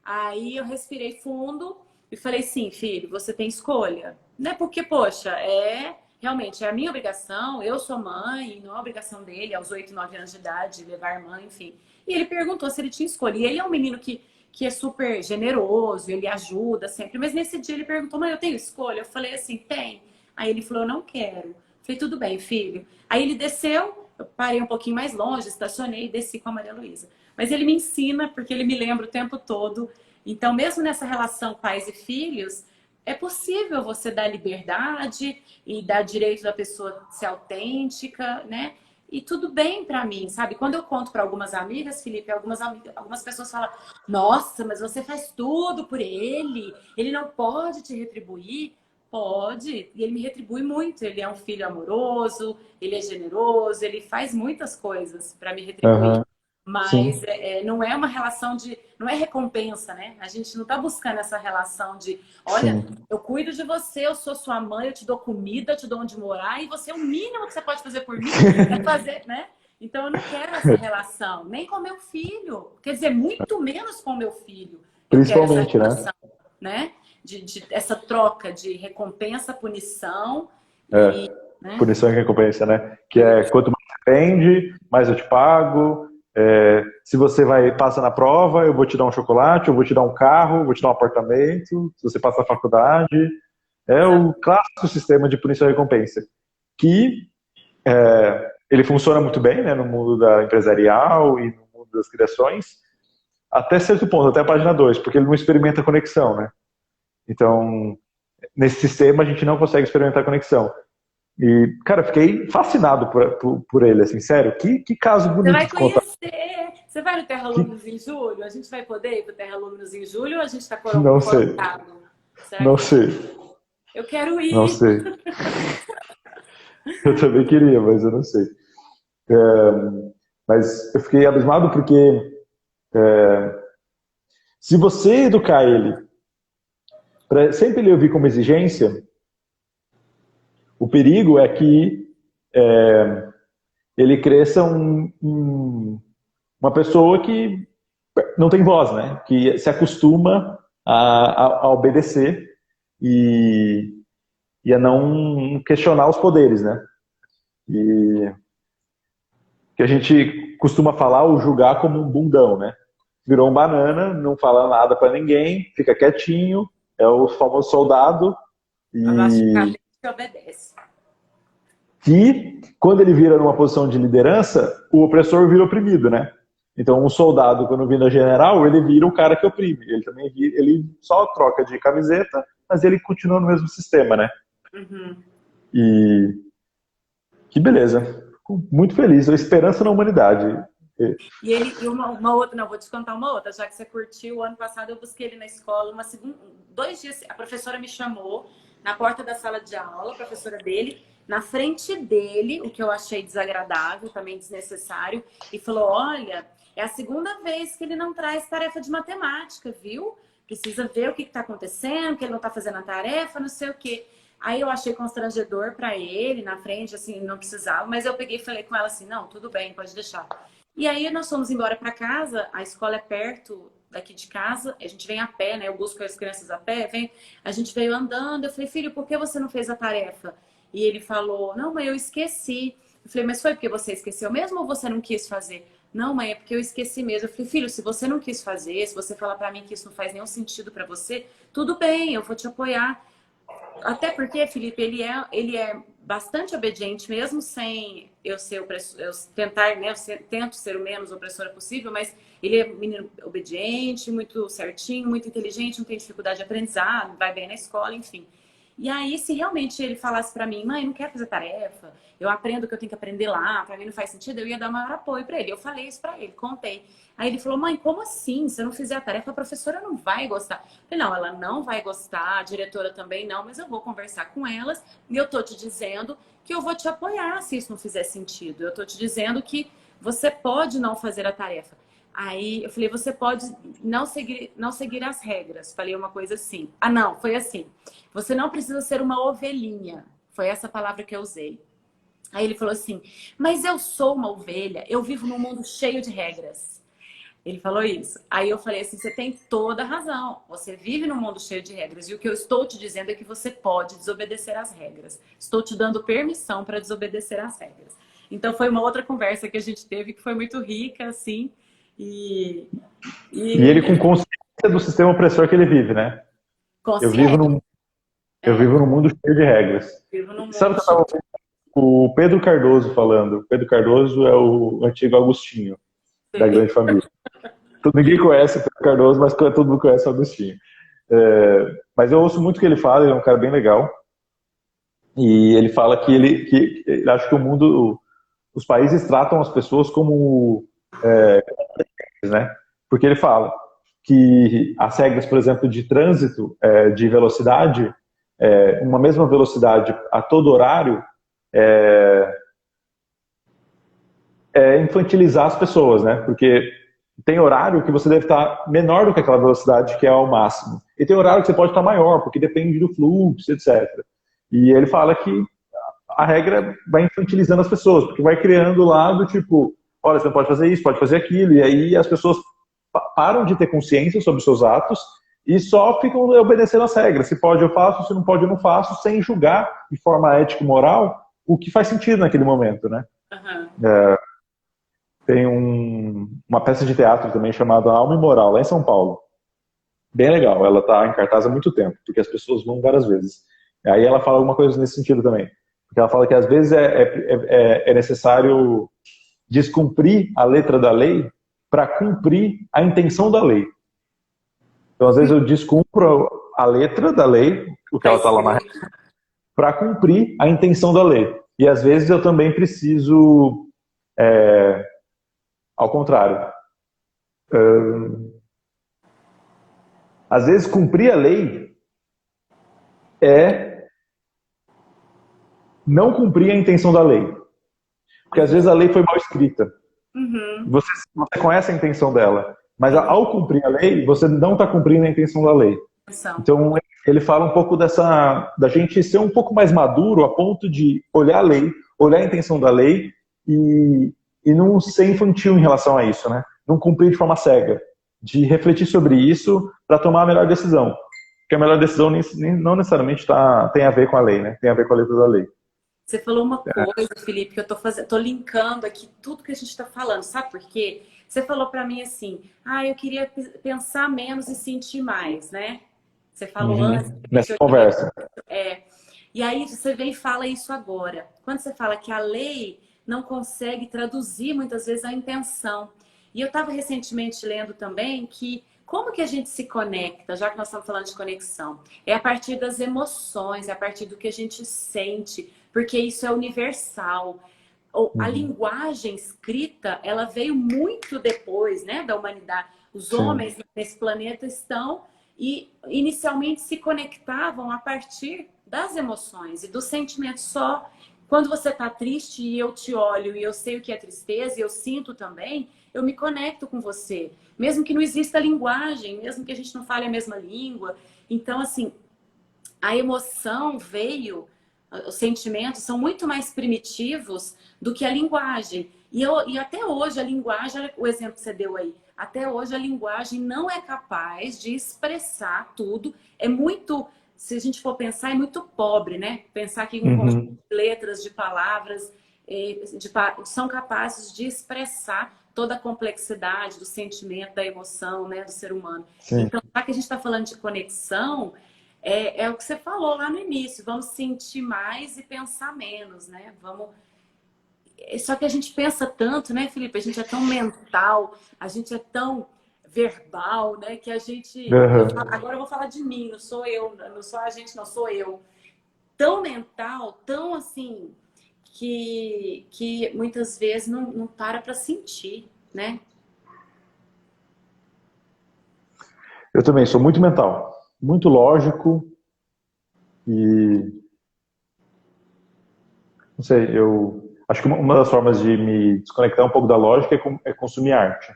Aí eu respirei fundo e falei, sim, filho, você tem escolha. Né? Porque, poxa, realmente é a minha obrigação, eu sou mãe, não é obrigação dele, aos 8, 9 anos de idade, levar a irmã, enfim. E ele perguntou se ele tinha escolha. E ele é um menino que é super generoso, ele ajuda sempre. Mas nesse dia ele perguntou, mãe, eu tenho escolha? Eu falei assim, tem. Aí ele falou, eu não quero. Eu falei, tudo bem, filho. Aí ele desceu, eu parei um pouquinho mais longe, estacionei e desci com a Maria Luísa. Mas ele me ensina, porque ele me lembra o tempo todo. Então, mesmo nessa relação pais e filhos, é possível você dar liberdade e dar direito da pessoa ser autêntica, né? E tudo bem pra mim, sabe? Quando eu conto para algumas amigas, Felipe, algumas pessoas falam: nossa, mas você faz tudo por ele não pode te retribuir. Pode, e ele me retribui muito. Ele é um filho amoroso, ele é generoso, ele faz muitas coisas para me retribuir. Aham, Mas sim, não é uma relação de. Não é recompensa, né? A gente não está buscando essa relação de: olha, sim. eu cuido de você, eu sou sua mãe, eu te dou comida, eu te dou onde morar, e você, o mínimo que você pode fazer por mim é fazer, né? Então eu não quero essa relação, nem com meu filho. Quer dizer, muito menos com meu filho. Eu quero essa Principalmente, né? relação, né? Essa troca de recompensa, punição É, e, né? punição e recompensa, né? Que Eu, é quanto mais você vende, mais eu te pago. É, se você vai passa na prova, eu vou te dar um chocolate, eu vou te dar um carro, eu vou te dar um apartamento. Se você passa na faculdade, é o clássico sistema de punição e recompensa, que ele funciona muito bem, né, no mundo da empresarial e no mundo das criações, até certo ponto, até a página 2, porque ele não experimenta conexão, né? Então, nesse sistema a gente não consegue experimentar conexão. E, cara, fiquei fascinado por ele, assim, sério. Que caso Você bonito vai de contar. conhecer. Você vai no Terra Que, Luminos em julho? A gente vai poder ir para o Terra Luminos em julho ou a gente está não sei, cortado? Será não que sei, eu quero não ir? sei. Eu também queria, mas eu não sei. É, mas eu fiquei abismado porque se você educar ele, para sempre ele ouvir como exigência, o perigo é que ele cresça uma pessoa que não tem voz, né? Que se acostuma a obedecer e e a não questionar os poderes, né? E que a gente costuma falar ou julgar como um bundão, né? Virou um banana, não fala nada para ninguém, fica quietinho, é o famoso soldado, Abaixa a e cabeça e obedece. que, quando ele vira numa posição de liderança, o opressor vira oprimido, né? Então, um soldado, quando vira general, ele vira o cara que oprime. Ele também vira, ele só troca de camiseta, mas ele continua no mesmo sistema, né? Uhum. E que beleza. Fico muito feliz. A esperança na humanidade. E uma outra, não, vou te contar uma outra, já que você curtiu, o ano passado eu busquei ele na escola, 2 dias, a professora me chamou na porta da sala de aula, a professora dele, na frente dele, o que eu achei desagradável, também desnecessário, e falou, olha, é a segunda vez que ele não traz tarefa de matemática, viu? Precisa ver o que está acontecendo, que ele não está fazendo a tarefa, não sei o quê. Aí eu achei constrangedor para ele, na frente, assim, não precisava, mas eu peguei e falei com ela assim, não, tudo bem, pode deixar. E aí nós fomos embora para casa, a escola é perto daqui de casa, a gente vem a pé, né? Eu busco as crianças a pé, a gente veio andando, eu falei, filho, por que você não fez a tarefa? E ele falou, não, mãe, eu esqueci. Eu falei, mas foi porque você esqueceu mesmo ou você não quis fazer? Não, mãe, é porque eu esqueci mesmo. Eu falei, filho, se você não quis fazer, se você falar para mim que isso não faz nenhum sentido para você, tudo bem, eu vou te apoiar. Até porque, Felipe, ele é bastante obediente, mesmo sem eu ser opressor, eu tentar, né, tento ser o menos opressora possível, mas ele é um menino obediente, muito certinho, muito inteligente, não tem dificuldade de aprendizado, vai bem na escola, enfim. E aí, se realmente ele falasse para mim, mãe, não quero fazer tarefa, eu aprendo o que eu tenho que aprender lá, para mim não faz sentido, eu ia dar maior apoio para ele. Eu falei isso para ele, contei. Aí ele falou, mãe, como assim? Se eu não fizer a tarefa, a professora não vai gostar. Eu falei, não, ela não vai gostar, a diretora também não, mas eu vou conversar com elas e eu tô te dizendo que eu vou te apoiar se isso não fizer sentido. Eu tô te dizendo que você pode não fazer a tarefa. Aí eu falei, você pode não seguir as regras. Falei uma coisa assim. Ah, não, foi assim. Você não precisa ser uma ovelhinha. Foi essa palavra que eu usei. Aí ele falou assim, mas eu sou uma ovelha, eu vivo num mundo cheio de regras. Ele falou isso. Aí eu falei assim, você tem toda a razão. Você vive num mundo cheio de regras. E o que eu estou te dizendo é que você pode desobedecer às regras. Estou te dando permissão para desobedecer às regras. Então foi uma outra conversa que a gente teve que foi muito rica, assim. E, E ele com e consciência do sistema opressor que ele vive, né? Eu vivo consciente, num, eu vivo num mundo cheio de regras. vivo num Sabe o mundo que eu cheio estava de ouvindo? O Pedro Cardoso falando. O Pedro Cardoso é o antigo Agostinho da grande regras. família. Ninguém conhece o Pedro Cardoso, mas todo mundo conhece o Agostinho. Mas eu ouço muito o que ele fala, ele é um cara bem legal. E ele fala que ele acha que o mundo, os países tratam as pessoas como, né? Porque ele fala que as regras, por exemplo, de trânsito, de velocidade, uma mesma velocidade a todo horário, é infantilizar as pessoas, né? Porque tem horário que você deve estar menor do que aquela velocidade que é ao máximo. E tem horário que você pode estar maior, porque depende do fluxo, etc. E ele fala que a regra vai infantilizando as pessoas, porque vai criando lá do tipo, olha, você não pode fazer isso, pode fazer aquilo, e aí as pessoas param de ter consciência sobre os seus atos e só ficam obedecendo as regras. Se pode, eu faço, se não pode, eu não faço, sem julgar de forma ética e moral o que faz sentido naquele momento, né? Uhum. Tem uma peça de teatro também chamada Alma e Moral, lá em São Paulo. Bem legal, ela está em cartaz há muito tempo, porque as pessoas vão várias vezes. Aí ela fala alguma coisa nesse sentido também. Porque ela fala que às vezes é necessário descumprir a letra da lei para cumprir a intenção da lei. Então, às vezes eu descumpro a letra da lei, o que ela Faz está lá na sentido. regra, para cumprir a intenção da lei. E às vezes eu também preciso, ao contrário, às vezes cumprir a lei é não cumprir a intenção da lei. Porque às vezes a lei foi mal escrita. Uhum. Você conhece a intenção dela, mas Uhum. ao cumprir a lei, você não está cumprindo a intenção da lei. São. Então, ele fala um pouco da gente ser um pouco mais maduro a ponto de olhar a lei, olhar a intenção da lei e não ser infantil em relação a isso, né? Não cumprir de forma cega, de refletir sobre isso para tomar a melhor decisão. que a melhor decisão não necessariamente tem a ver com a lei, né? Tem a ver com a letra da lei. Você falou uma coisa, Felipe, que eu tô linkando aqui tudo que a gente está falando, sabe por quê? Você falou para mim assim, eu queria pensar menos e sentir mais, né? Você falou antes que Nessa eu queria... conversa. E aí você vem e fala isso agora. Quando você fala que a lei não consegue traduzir muitas vezes a intenção. E eu estava recentemente lendo também que como que a gente se conecta, já que nós estamos falando de conexão? É a partir das emoções, é a partir do que a gente sente, porque isso é universal. A linguagem escrita, ela veio muito depois, né, da humanidade. Os homens nesse planeta estão e inicialmente se conectavam a partir das emoções e dos sentimentos só. Quando você está triste e eu te olho e eu sei o que é tristeza e eu sinto também, eu me conecto com você. Mesmo que não exista linguagem, mesmo que a gente não fale a mesma língua. Então, assim, a emoção veio, os sentimentos são muito mais primitivos do que a linguagem. E até hoje a linguagem, olha o exemplo que você deu aí, até hoje a linguagem não é capaz de expressar tudo. É muito, se a gente for pensar, é muito pobre, né? Pensar que um conjunto de letras, de palavras, são capazes de expressar toda a complexidade do sentimento, da emoção, né, do ser humano. Sim. Então, já que a gente está falando de conexão, é o que você falou lá no início, vamos sentir mais e pensar menos, né? Só que a gente pensa tanto, né, Felipe? A gente é tão mental, a gente é tão verbal, né? Que a gente... Agora eu vou falar de mim, não sou eu, não sou a gente, não sou eu. Tão mental, tão assim, que muitas vezes não para sentir, né? Eu também sou muito mental, muito lógico e não sei, eu acho que uma das formas de me desconectar um pouco da lógica é consumir arte.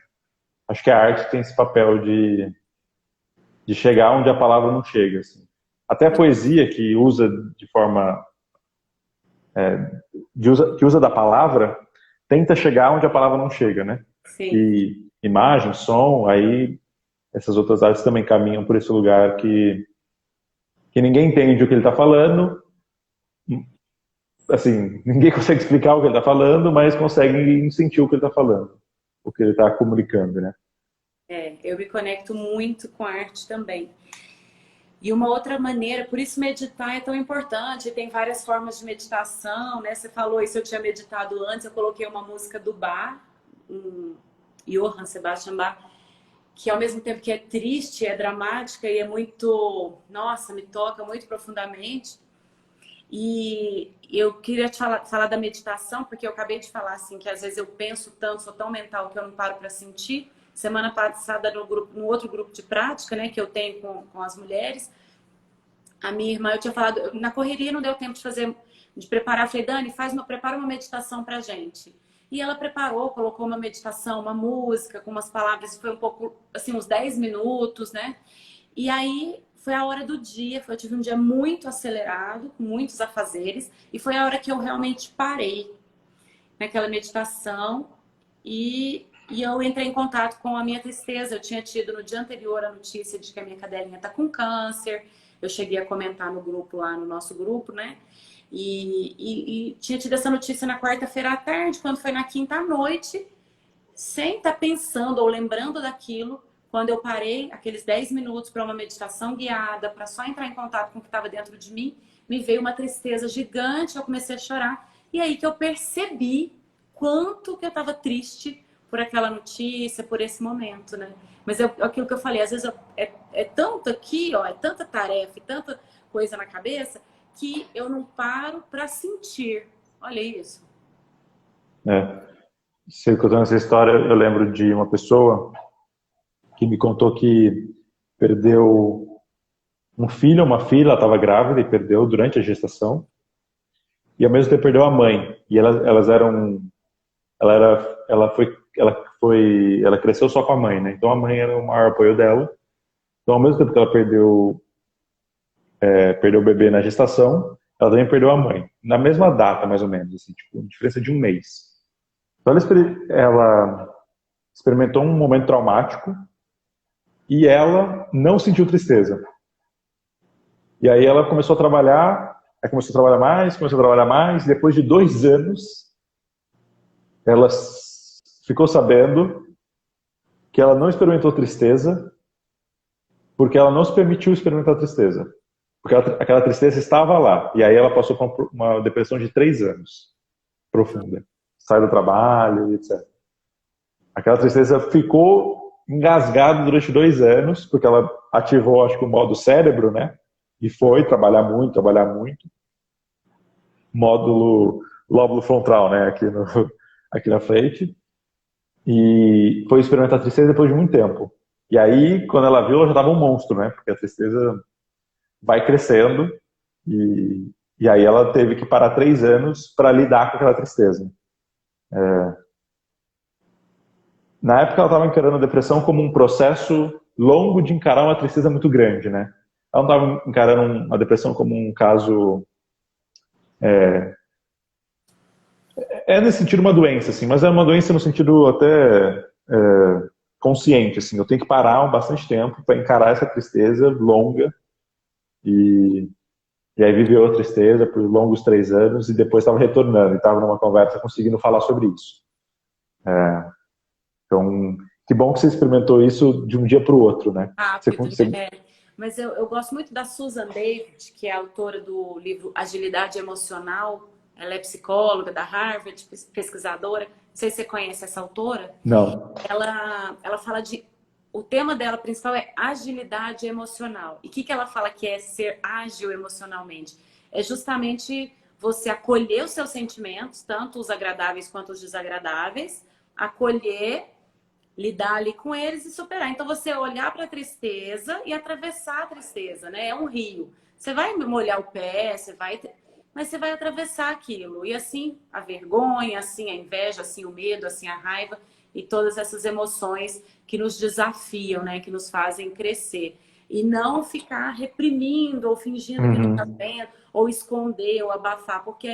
Acho que a arte tem esse papel de chegar onde a palavra não chega. Assim. Até a poesia que usa de forma que usa da palavra tenta chegar onde a palavra não chega, né? Sim. E imagem, som, aí essas outras artes também caminham por esse lugar que ninguém entende o que ele está falando, assim, ninguém consegue explicar o que ele está falando, mas consegue sentir o que ele está falando, o que ele está comunicando, né? Eu me conecto muito com a arte também. E uma outra maneira, por isso meditar é tão importante, tem várias formas de meditação, né? Você falou isso, eu tinha meditado antes, eu coloquei uma música do Bach, Johann Sebastian Bach, que ao mesmo tempo que é triste, é dramática e é muito, nossa, me toca muito profundamente. E eu queria te falar da meditação, porque eu acabei de falar assim, que às vezes eu penso tanto, sou tão mental que eu não paro para sentir. Semana passada, no outro grupo de prática, né, que eu tenho com as mulheres, a minha irmã, eu tinha falado, na correria não deu tempo de preparar. Eu falei, Dani, prepara uma meditação pra gente. E ela preparou, colocou uma meditação, uma música, com umas palavras, foi um pouco, assim, uns 10 minutos, né? E aí foi a hora do dia, eu tive um dia muito acelerado, com muitos afazeres, e foi a hora que eu realmente parei naquela meditação e eu entrei em contato com a minha tristeza. Eu tinha tido no dia anterior a notícia de que a minha cadelinha tá com câncer. Eu cheguei a comentar no grupo lá, no nosso grupo, né? E tinha tido essa notícia na quarta-feira à tarde, quando foi na quinta à noite, sem estar pensando ou lembrando daquilo, quando eu parei aqueles 10 minutos para uma meditação guiada, para só entrar em contato com o que estava dentro de mim, me veio uma tristeza gigante, eu comecei a chorar. E aí que eu percebi quanto que eu estava triste por aquela notícia, por esse momento, né? Mas aquilo que eu falei, às vezes é tanto aqui, ó, é tanta tarefa e tanta coisa na cabeça, que eu não paro para sentir. Olha isso. Você contando essa história, eu lembro de uma pessoa que me contou que perdeu um filho ou uma filha, ela estava grávida e perdeu durante a gestação, e ao mesmo tempo perdeu a mãe. E elas eram, ela cresceu só com a mãe, né? Então a mãe era o maior apoio dela. Então ao mesmo tempo que ela perdeu o bebê na gestação, ela também perdeu a mãe. Na mesma data, mais ou menos, assim, tipo, diferença de um mês. Então ela experimentou um momento traumático e ela não sentiu tristeza. E aí ela começou a trabalhar, aí começou a trabalhar mais, começou a trabalhar mais, e depois de 2 anos, ela ficou sabendo que ela não experimentou tristeza, porque ela não se permitiu experimentar tristeza. Porque aquela tristeza estava lá. E aí ela passou por uma depressão de 3 anos, profunda. Sai do trabalho, etc. Aquela tristeza ficou engasgada durante 2 anos, porque ela ativou, acho que, o modo cérebro, né? E foi trabalhar muito, trabalhar muito. Módulo lóbulo frontal, né? Aqui na frente. E foi experimentar tristeza depois de muito tempo. E aí, quando ela viu, ela já estava um monstro, né? Porque a tristeza vai crescendo e aí ela teve que parar 3 anos para lidar com aquela tristeza. Na época ela estava encarando a depressão como um processo longo de encarar uma tristeza muito grande, né? Ela não estava encarando a depressão como um caso nesse sentido uma doença, assim, mas é uma doença no sentido até consciente, assim. Eu tenho que parar bastante tempo para encarar essa tristeza longa e aí viveu a tristeza por longos 3 anos e depois estava retornando e estava numa conversa conseguindo falar sobre isso. Então, que bom que você experimentou isso de um dia para o outro, né? Mas eu gosto muito da Susan David, que é autora do livro Agilidade Emocional. Ela é psicóloga da Harvard, pesquisadora. Não sei se você conhece essa autora. Não. Ela fala de... O tema dela principal é agilidade emocional. E o que ela fala que é ser ágil emocionalmente? É justamente você acolher os seus sentimentos, tanto os agradáveis quanto os desagradáveis, acolher, lidar ali com eles e superar. Então, você olhar para a tristeza e atravessar a tristeza, né? É um rio. Você vai molhar o pé, mas você vai atravessar aquilo. E assim, a vergonha, assim, a inveja, assim, o medo, assim, a raiva e todas essas emoções que nos desafiam, né? Que nos fazem crescer. E não ficar reprimindo ou fingindo que não está vendo, ou esconder, ou abafar, porque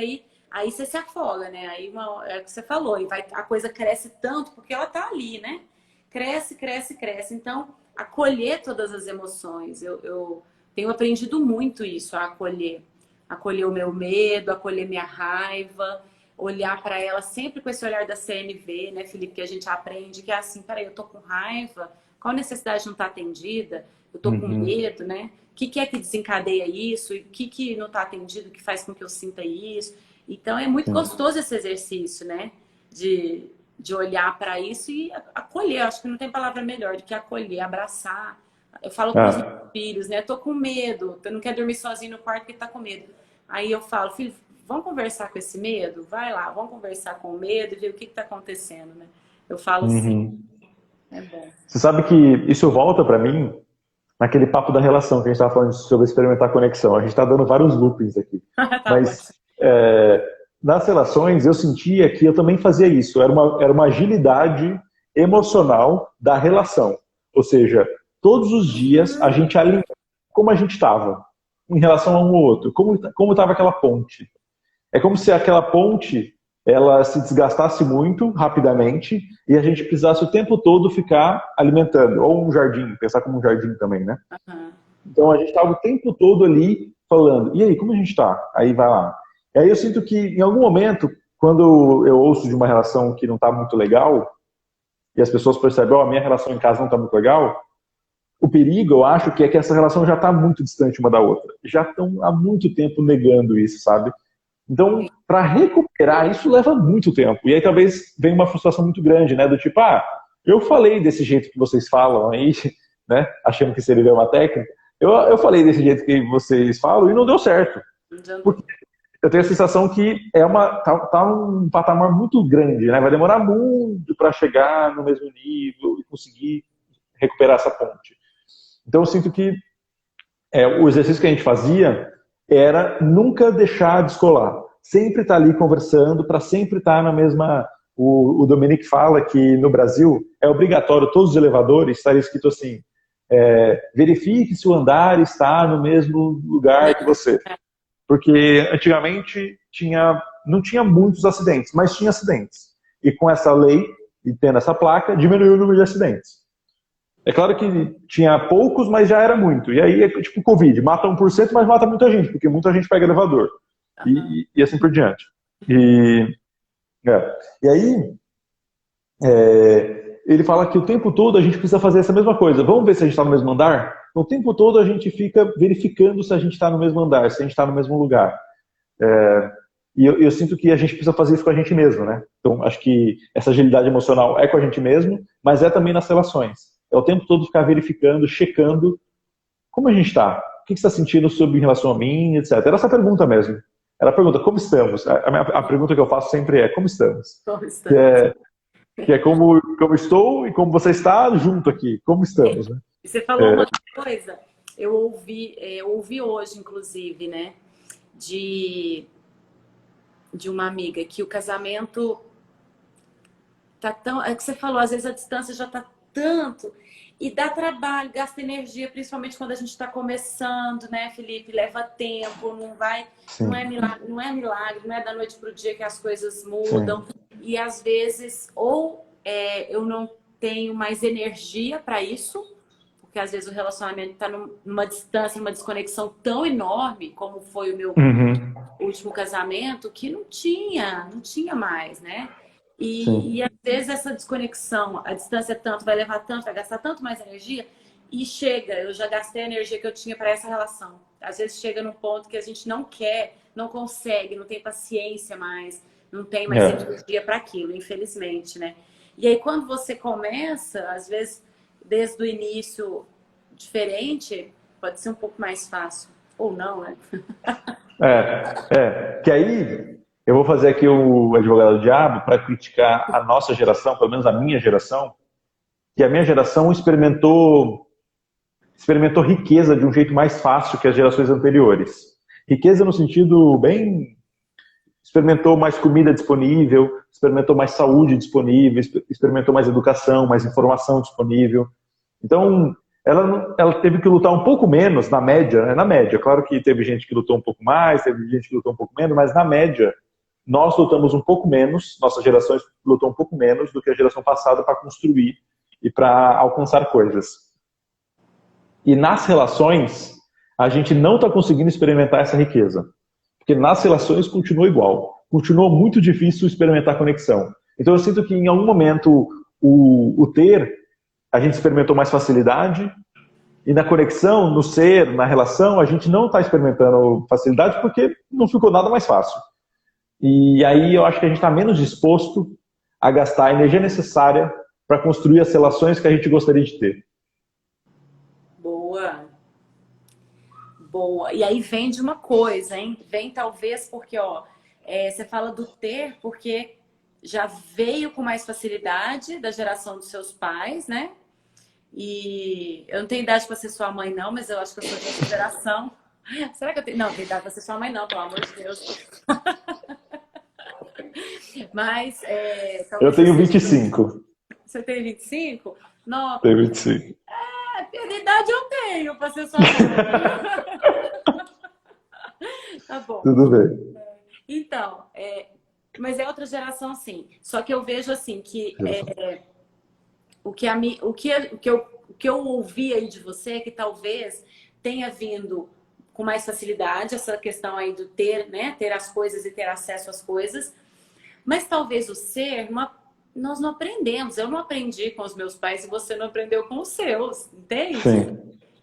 aí você se afoga, né? Aí é o que você falou, e a coisa cresce tanto porque ela tá ali, né? Cresce, cresce, cresce. Então, acolher todas as emoções. Eu tenho aprendido muito isso, a acolher. Acolher o meu medo, acolher minha raiva, olhar para ela sempre com esse olhar da CNV, né, Felipe? Que a gente aprende que é assim, peraí, eu tô com raiva, qual necessidade não tá atendida? Eu tô com medo, né? O que é que desencadeia isso? E o que não tá atendido que faz com que eu sinta isso? Então, é muito gostoso esse exercício, né? De olhar para isso e acolher. Acho que não tem palavra melhor do que acolher, abraçar. Eu falo com os meus filhos, né? Tô com medo, eu não quero dormir sozinho no quarto porque tá com medo. Aí eu falo, filho, vamos conversar com esse medo? Vai lá, vamos conversar com o medo e ver o que tá acontecendo, né? Eu falo assim. É bom. Você sabe que isso volta para mim naquele papo da relação que a gente estava falando sobre experimentar conexão. A gente está dando vários loopings aqui. Tá, mas nas relações eu sentia que eu também fazia isso. Era uma agilidade emocional da relação. Ou seja, todos os dias a gente alinhava como a gente estava em relação a um ou outro. Como estava aquela ponte. É como se aquela ponte ela se desgastasse muito rapidamente e a gente precisasse o tempo todo ficar alimentando. Ou um jardim, pensar como um jardim também, né? Então a gente estava o tempo todo ali falando, e aí, como a gente está? Aí vai lá. E aí eu sinto que em algum momento, quando eu ouço de uma relação que não está muito legal, e as pessoas percebem, a minha relação em casa não está muito legal, o perigo, eu acho, que é que essa relação já está muito distante uma da outra. Já estão há muito tempo negando isso, sabe? Então, para recuperar, isso leva muito tempo. E aí talvez venha uma frustração muito grande, né? Do tipo, eu falei desse jeito que vocês falam aí, né? Achando que seria uma técnica. Eu falei desse jeito que vocês falam e não deu certo. Porque eu tenho a sensação que tá um patamar muito grande, né? Vai demorar muito para chegar no mesmo nível e conseguir recuperar essa ponte. Então eu sinto que o exercício que a gente fazia era nunca deixar descolar. Sempre estar ali conversando, para sempre estar na mesma... O Dominique fala que no Brasil é obrigatório todos os elevadores estarem escrito assim, verifique se o andar está no mesmo lugar que você. Porque antigamente não tinha muitos acidentes, mas tinha acidentes. E com essa lei, e tendo essa placa, diminuiu o número de acidentes. É claro que tinha poucos, mas já era muito. E aí é tipo Covid, mata 1%, mas mata muita gente, porque muita gente pega elevador. Aham. E assim por diante. E, e aí, ele fala que o tempo todo a gente precisa fazer essa mesma coisa. Vamos ver se a gente está no mesmo andar? O tempo todo a gente fica verificando se a gente está no mesmo andar, se a gente está no mesmo lugar. E eu sinto que a gente precisa fazer isso com a gente mesmo, né? Então, acho que essa agilidade emocional é com a gente mesmo, mas é também nas relações. É o tempo todo ficar verificando, checando como a gente está. O que você está sentindo sobre em relação a mim, etc. Era essa pergunta mesmo. Ela pergunta, como estamos? A pergunta que eu faço sempre é, como estamos? Como Que estamos? é, que é como estou e como você está junto aqui. Como estamos, né? E você falou uma coisa, eu ouvi hoje, inclusive, né, de, de uma amiga, que o casamento tá tão. É que você falou, às vezes a distância já tá tanto. E dá trabalho, gasta energia, principalmente quando a gente está começando, né, Felipe? Leva tempo, não vai, Sim, não é da noite para o dia que as coisas mudam. sim. E às vezes, ou eu não tenho mais energia para isso, porque às vezes o relacionamento está numa distância, numa desconexão tão enorme, como foi o meu Uhum, último casamento, que não tinha mais, né? E sim. às vezes essa desconexão, a distância é tanto, vai levar tanto, vai gastar tanto mais energia, e chega, eu já gastei a energia que eu tinha para essa relação. Às vezes chega num ponto que a gente não quer, não consegue, não tem paciência mais, não tem mais É. energia para aquilo, infelizmente, né? E aí quando você começa, às vezes desde o início diferente, pode ser um pouco mais fácil. Ou não, né? Que aí eu vou fazer aqui o advogado do diabo para criticar a nossa geração, pelo menos a minha geração, que a minha geração experimentou riqueza de um jeito mais fácil que as gerações anteriores. Riqueza no sentido bem, experimentou mais comida disponível, experimentou mais saúde disponível, experimentou mais educação, mais informação disponível. Então, ela teve que lutar um pouco menos, na média, né? Na média. Claro que teve gente que lutou um pouco mais, teve gente que lutou um pouco menos, mas na média, nós lutamos um pouco menos, nossas gerações lutou um pouco menos do que a geração passada para construir e para alcançar coisas. E nas relações, a gente não está conseguindo experimentar essa riqueza. Porque nas relações continua igual. Continua muito difícil experimentar conexão. Então eu sinto que em algum momento o ter, a gente experimentou mais facilidade, e na conexão, no ser, na relação, a gente não está experimentando facilidade porque não ficou nada mais fácil. E aí eu acho que a gente está menos disposto a gastar a energia necessária para construir as relações que a gente gostaria de ter. Boa, boa. E aí vem de uma coisa, hein? Vem talvez porque, ó, você fala do ter, porque já veio com mais facilidade da geração dos seus pais, né? E eu não tenho idade para ser sua mãe, não, mas eu acho que eu sou de outra geração. Será que eu tenho? Não, tenho idade para ser sua mãe, não, pelo amor de Deus. Mas Eu talvez você tenho seja. 25. Você tem 25? Não, Tenho 25. a idade eu tenho para ser sua mãe. Tá bom. Tudo bem. Então, mas é outra geração, sim. Só que eu vejo assim que o que eu ouvi aí de você é que talvez tenha vindo com mais facilidade essa questão aí do ter, né? Ter as coisas e ter acesso às coisas. Mas talvez o ser, nós não aprendemos. Eu não aprendi com os meus pais e você não aprendeu com os seus, entende? Sim,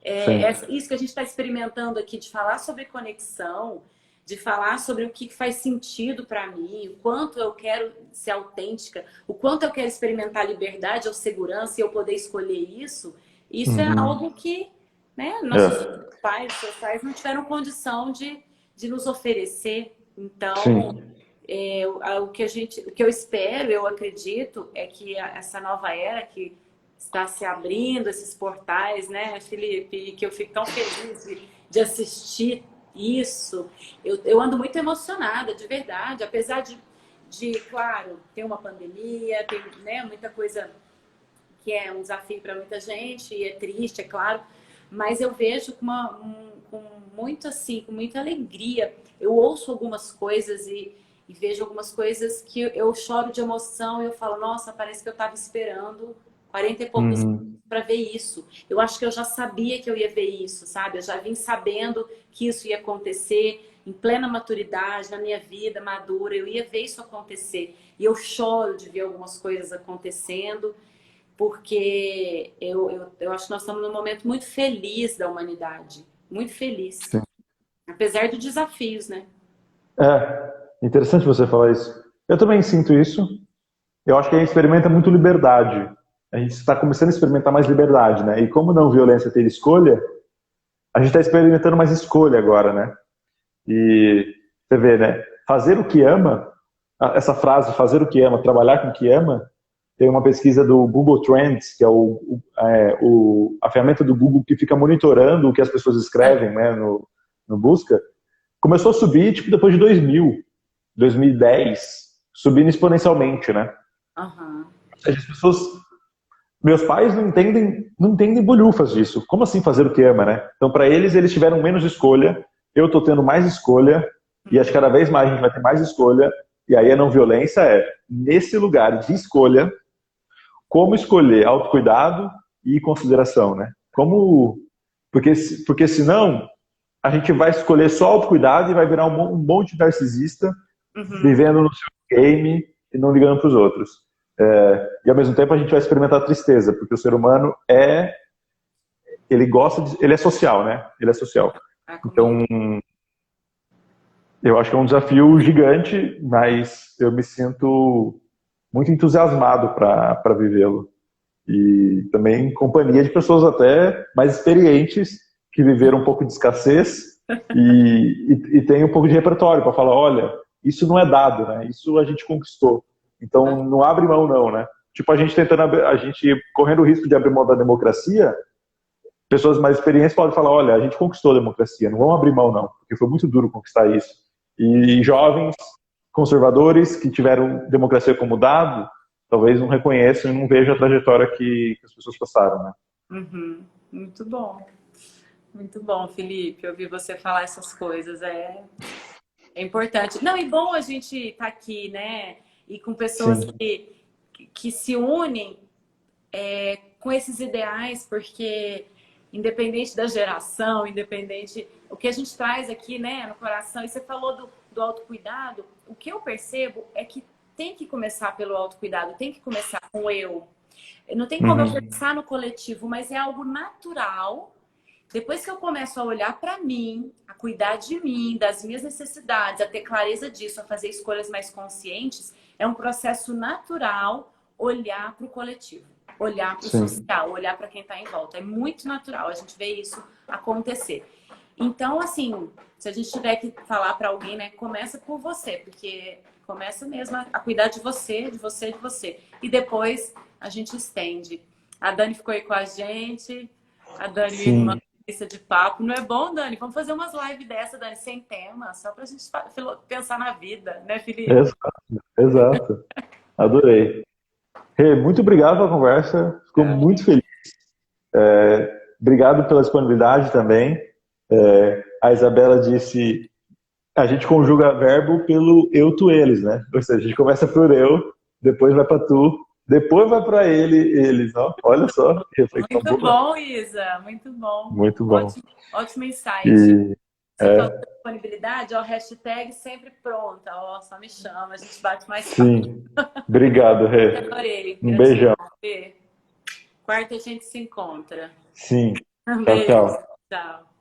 sim. Isso que a gente está experimentando aqui, de falar sobre conexão, de falar sobre o que faz sentido para mim, o quanto eu quero ser autêntica, o quanto eu quero experimentar liberdade ou segurança e eu poder escolher isso, isso é algo Uhum. que, né, nossos É. pais, seus pais não tiveram condição de nos oferecer. Então, Sim. o que eu espero, eu acredito, é que essa nova era que está se abrindo, esses portais, né, Felipe, que eu fico tão feliz de assistir isso. Eu ando muito emocionada, de verdade, apesar claro, ter uma pandemia, tem, né, muita coisa que é um desafio para muita gente e é triste, é claro, mas eu vejo com muito assim, com muita alegria. Eu ouço algumas coisas e vejo algumas coisas que eu choro de emoção e eu falo, nossa, parece que eu estava esperando 40 e poucos Uhum. para ver isso. Eu acho que eu já sabia que eu ia ver isso, sabe? Eu já vim sabendo que isso ia acontecer em plena maturidade, na minha vida madura, eu ia ver isso acontecer. E eu choro de ver algumas coisas acontecendo, porque eu acho que nós estamos num momento muito feliz da humanidade. Muito feliz. Sim. Apesar dos desafios, né? Interessante você falar isso. Eu também sinto isso. Eu acho que a gente experimenta muito liberdade. A gente está começando a experimentar mais liberdade, né? E como não violência ter escolha, a gente está experimentando mais escolha agora, né? E você vê, né? Fazer o que ama, essa frase, fazer o que ama, trabalhar com o que ama, tem uma pesquisa do Google Trends, que é a ferramenta do Google que fica monitorando o que as pessoas escrevem, né, no busca. Começou a subir, tipo, depois de 2010, subindo exponencialmente, né? Aham. Ou seja, as pessoas, meus pais não entendem bolhufas disso. Como assim fazer o que ama, né? Então, para eles, eles tiveram menos escolha, eu tô tendo mais escolha, e acho que cada vez mais a gente vai ter mais escolha, e aí a não violência é, nesse lugar de escolha, como escolher autocuidado e consideração, né? Como, porque senão a gente vai escolher só autocuidado e vai virar um monte de narcisista Uhum. vivendo no seu game e não ligando para os outros. E ao mesmo tempo a gente vai experimentar tristeza, porque o ser humano ele gosta ele é social, né? Ele é social. Ah, comigo. Então, eu acho que é um desafio gigante, mas eu me sinto muito entusiasmado para vivê-lo. E também em companhia de pessoas até mais experientes que viveram um pouco de escassez e tem um pouco de repertório para falar, olha, isso não é dado, né? Isso a gente conquistou. Então não abre mão não, né? Tipo a gente a gente correndo o risco de abrir mão da democracia, pessoas mais experientes podem falar, olha, a gente conquistou a democracia, não vamos abrir mão não, porque foi muito duro conquistar isso. E jovens conservadores que tiveram democracia como dado, talvez não reconheçam e não vejam a trajetória que as pessoas passaram, né? Uhum. Muito bom. Muito bom, Felipe, ouvir você falar essas coisas é importante. Não, e bom a gente estar aqui, né? E com pessoas Sim, que se unem com esses ideais, porque independente da geração, independente o que a gente traz aqui, né, no coração, e você falou do autocuidado, o que eu percebo é que tem que começar pelo autocuidado, tem que começar com o eu. Não tem como eu uhum. pensar no coletivo, mas é algo natural. Depois que eu começo a olhar para mim, a cuidar de mim, das minhas necessidades, a ter clareza disso, a fazer escolhas mais conscientes, é um processo natural olhar para o coletivo, olhar para o Sim, social, olhar para quem está em volta. É muito natural a gente ver isso acontecer. Então, assim, se a gente tiver que falar para alguém, né, começa por você, porque começa mesmo a cuidar de você, de você, de você. E depois a gente estende. A Dani ficou aí com a gente, a Dani, minha irmã, sim, lista de papo. Não é bom, Dani? Vamos fazer umas lives dessa, Dani, sem tema, só pra gente pensar na vida, né, Felipe? exato, exato. Adorei. Rê, muito obrigado pela conversa, ficou Ah, muito feliz. Obrigado pela disponibilidade também. A Isabela disse, a gente conjuga verbo pelo eu, tu, eles, né? Ou seja, a gente começa por eu, depois vai para tu, depois vai para ele, eles, ó. Olha só, que reflexão muito boa. bom, Isa, muito bom. Muito bom. Ótimo, ótimo insight. E Você falou é, da disponibilidade, ó, hashtag sempre pronta, ó, só me chama, a gente bate mais papo. sim. Obrigado, Rê. Adorei, Um gratidão. beijão. Fê. Quarta a gente se encontra. Sim. Um Tchau, beijo, tchau. tchau.